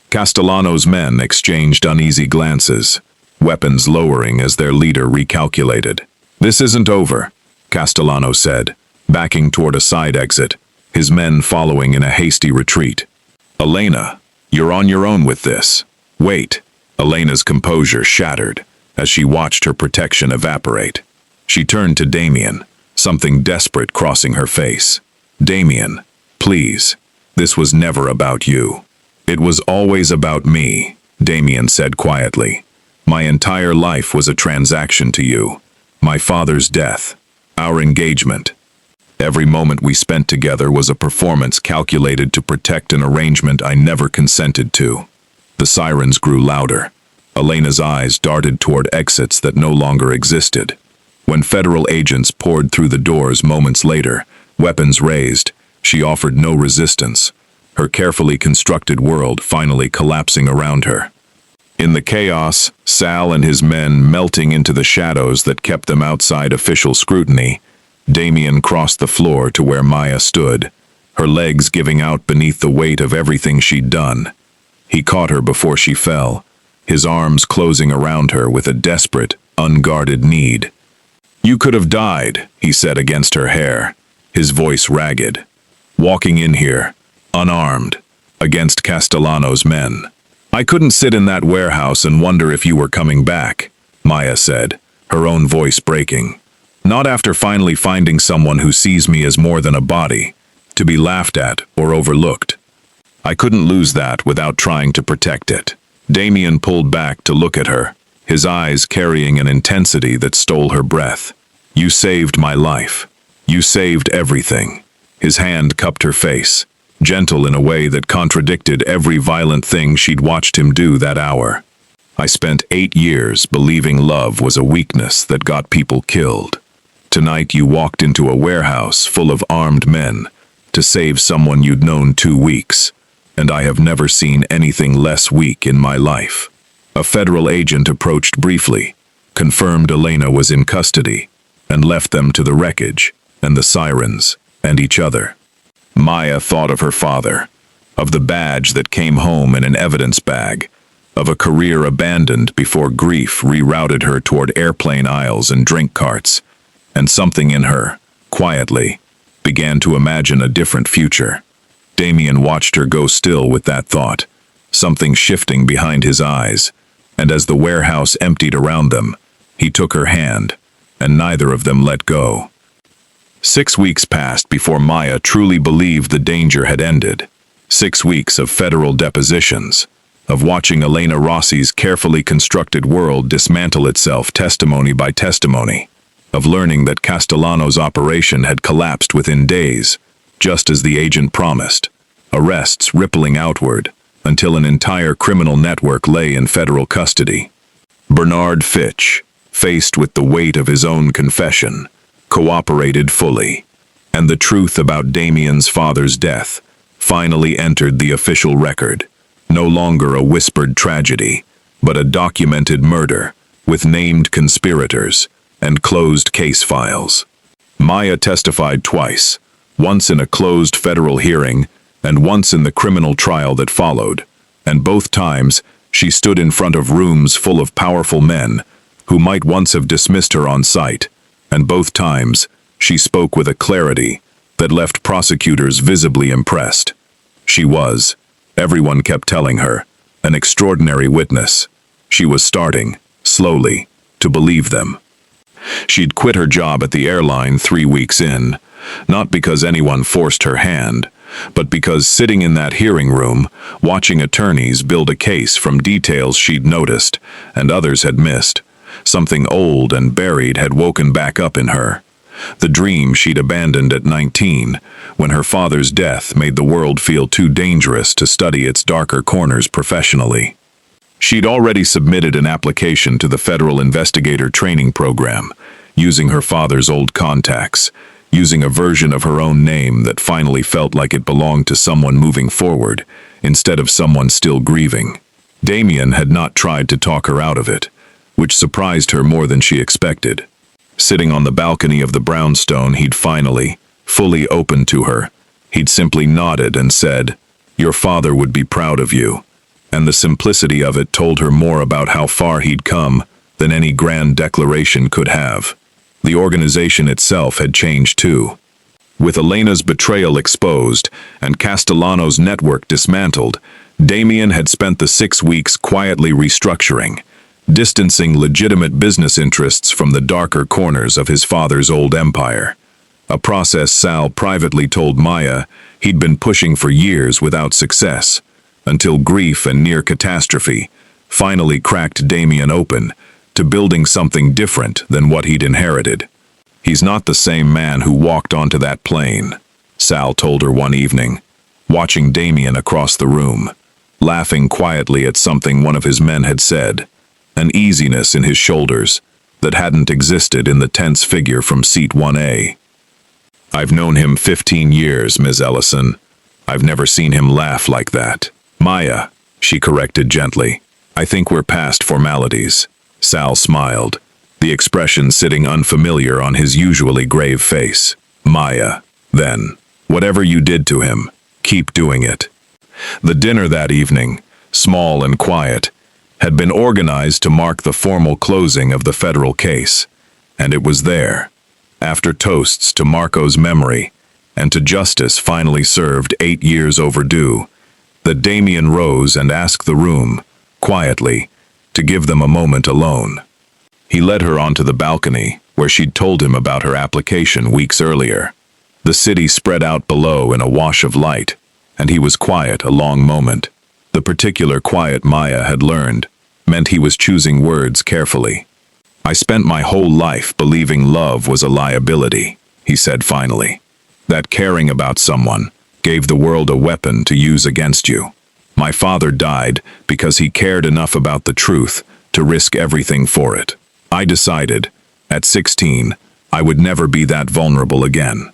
Castellano's men exchanged uneasy glances, weapons lowering as their leader recalculated. "This isn't over," Castellano said, backing toward a side exit, his men following in a hasty retreat. "Elena, you're on your own with this. Wait." Elena's composure shattered as she watched her protection evaporate. She turned to Damian, something desperate crossing her face. "Damian, please, this was never about you." "It was always about me," Damian said quietly. "My entire life was a transaction to you. My father's death, our engagement. Every moment we spent together was a performance calculated to protect an arrangement I never consented to." The sirens grew louder. Elena's eyes darted toward exits that no longer existed. When federal agents poured through the doors moments later, weapons raised, she offered no resistance, her carefully constructed world finally collapsing around her. In the chaos, Sal and his men melting into the shadows that kept them outside official scrutiny, Damian crossed the floor to where Maya stood, her legs giving out beneath the weight of everything she'd done. He caught her before she fell, his arms closing around her with a desperate, unguarded need. "You could have died," he said against her hair, his voice ragged. "Walking in here, unarmed, against Castellano's men. I couldn't sit in that warehouse and wonder if you were coming back," Maya said, her own voice breaking. "Not after finally finding someone who sees me as more than a body, to be laughed at or overlooked. I couldn't lose that without trying to protect it." Damian pulled back to look at her, his eyes carrying an intensity that stole her breath. "You saved my life. You saved everything." His hand cupped her face, gentle in a way that contradicted every violent thing she'd watched him do that hour. "I spent 8 years believing love was a weakness that got people killed. Tonight you walked into a warehouse full of armed men to save someone you'd known 2 weeks, and I have never seen anything less weak in my life." A federal agent approached briefly, confirmed Elena was in custody, and left them to the wreckage, and the sirens, and each other. Maya thought of her father, of the badge that came home in an evidence bag, of a career abandoned before grief rerouted her toward airplane aisles and drink carts, and something in her, quietly, began to imagine a different future. Damian watched her go still with that thought, something shifting behind his eyes, and as the warehouse emptied around them, he took her hand, and neither of them let go. 6 weeks passed before Maya truly believed the danger had ended. 6 weeks of federal depositions, of watching Elena Rossi's carefully constructed world dismantle itself testimony by testimony, of learning that Castellano's operation had collapsed within days, just as the agent promised, arrests rippling outward until an entire criminal network lay in federal custody. Bernard Fitch, faced with the weight of his own confession, cooperated fully, and the truth about Damian's father's death finally entered the official record, no longer a whispered tragedy, but a documented murder with named conspirators and closed case files. Maya testified twice, once in a closed federal hearing and once in the criminal trial that followed, and both times she stood in front of rooms full of powerful men who might once have dismissed her on sight, and both times she spoke with a clarity that left prosecutors visibly impressed. She was, everyone kept telling her, an extraordinary witness. She was starting, slowly, to believe them. She'd quit her job at the airline 3 weeks in, not because anyone forced her hand, but because sitting in that hearing room, watching attorneys build a case from details she'd noticed and others had missed, something old and buried had woken back up in her. The dream she'd abandoned at 19, when her father's death made the world feel too dangerous to study its darker corners professionally. She'd already submitted an application to the Federal Investigator Training Program, using her father's old contacts, using a version of her own name that finally felt like it belonged to someone moving forward, instead of someone still grieving. Damian had not tried to talk her out of it, which surprised her more than she expected. Sitting on the balcony of the brownstone, he'd finally, fully opened to her. He'd simply nodded and said, "Your father would be proud of you." And the simplicity of it told her more about how far he'd come than any grand declaration could have. The organization itself had changed too. With Elena's betrayal exposed and Castellano's network dismantled, Damian had spent the 6 weeks quietly restructuring, distancing legitimate business interests from the darker corners of his father's old empire. A process Sal privately told Maya he'd been pushing for years without success, until grief and near catastrophe finally cracked Damian open to building something different than what he'd inherited. "He's not the same man who walked onto that plane," Sal told her one evening, watching Damian across the room, laughing quietly at something one of his men had said, an easiness in his shoulders that hadn't existed in the tense figure from seat 1A. "I've known him 15 years, Ms. Ellison. I've never seen him laugh like that." "Maya," she corrected gently. "I think we're past formalities." Sal smiled, the expression sitting unfamiliar on his usually grave face. "Maya, then, whatever you did to him, keep doing it." The dinner that evening, small and quiet, had been organized to mark the formal closing of the federal case. And it was there, after toasts to Marco's memory and to justice finally served 8 years overdue, that Damian rose and asked the room, quietly, to give them a moment alone. He led her onto the balcony, where she'd told him about her application weeks earlier. The city spread out below in a wash of light, and he was quiet a long moment. The particular quiet Maya had learned meant he was choosing words carefully. "I spent my whole life believing love was a liability," he said finally. "That caring about someone gave the world a weapon to use against you. My father died because he cared enough about the truth to risk everything for it. I decided, at 16, I would never be that vulnerable again.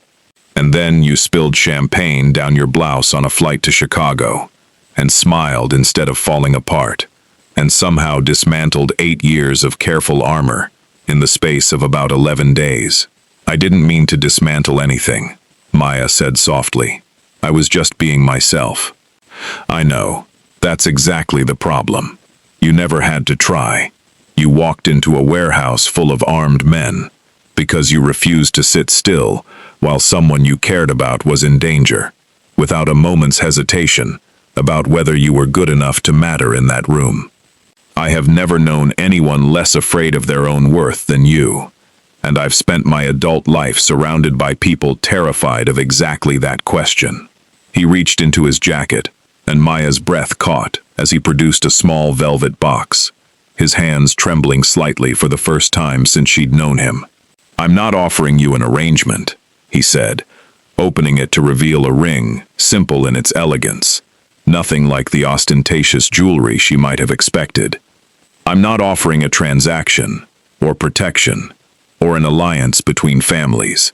And then you spilled champagne down your blouse on a flight to Chicago, and smiled instead of falling apart, and somehow dismantled 8 years of careful armor in the space of about 11 days. I didn't mean to dismantle anything," Maya said softly. "I was just being myself." "I know. That's exactly the problem. You never had to try. You walked into a warehouse full of armed men because you refused to sit still while someone you cared about was in danger, without a moment's hesitation about whether you were good enough to matter in that room. I have never known anyone less afraid of their own worth than you, and I've spent my adult life surrounded by people terrified of exactly that question." He reached into his jacket, and Maya's breath caught as he produced a small velvet box, his hands trembling slightly for the first time since she'd known him. "I'm not offering you an arrangement," he said, opening it to reveal a ring, simple in its elegance, nothing like the ostentatious jewelry she might have expected. "I'm not offering a transaction, or protection, or an alliance between families.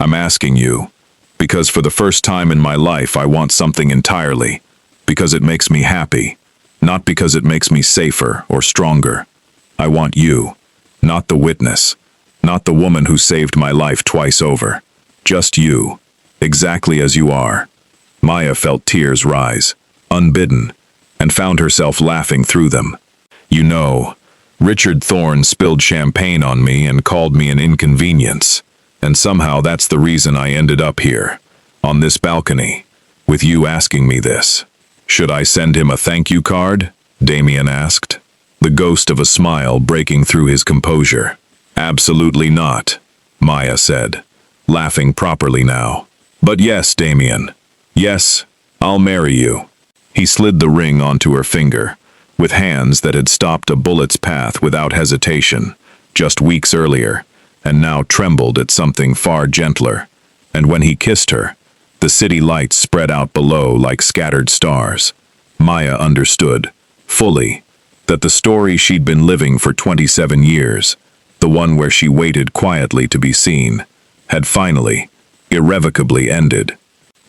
I'm asking you, because for the first time in my life I want something entirely, because it makes me happy, not because it makes me safer or stronger. I want you, not the witness, not the woman who saved my life twice over. Just you, exactly as you are." Maya felt tears rise, unbidden, and found herself laughing through them. "You know, Richard Thorne spilled champagne on me and called me an inconvenience, and somehow that's the reason I ended up here, on this balcony, with you asking me this. Should I send him a thank you card?" Damian asked, the ghost of a smile breaking through his composure. "Absolutely not," Maya said, laughing properly now. "But yes, Damian. Yes, I'll marry you." He slid the ring onto her finger, with hands that had stopped a bullet's path without hesitation, just weeks earlier, and now trembled at something far gentler. And when he kissed her, the city lights spread out below like scattered stars. Maya understood, fully, that the story she'd been living for 27 years, the one where she waited quietly to be seen, had finally, irrevocably ended.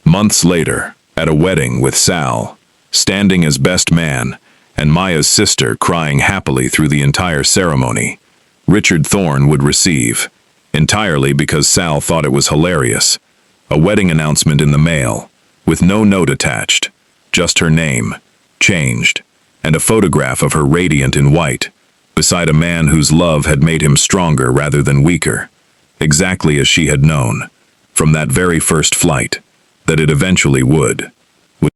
Months later, at a wedding with Sal, standing as best man, and Maya's sister crying happily through the entire ceremony, Richard Thorne would receive, entirely because Sal thought it was hilarious, a wedding announcement in the mail, with no note attached, just her name, changed, and a photograph of her radiant in white, beside a man whose love had made him stronger rather than weaker, exactly as she had known, from that very first flight, that it eventually would.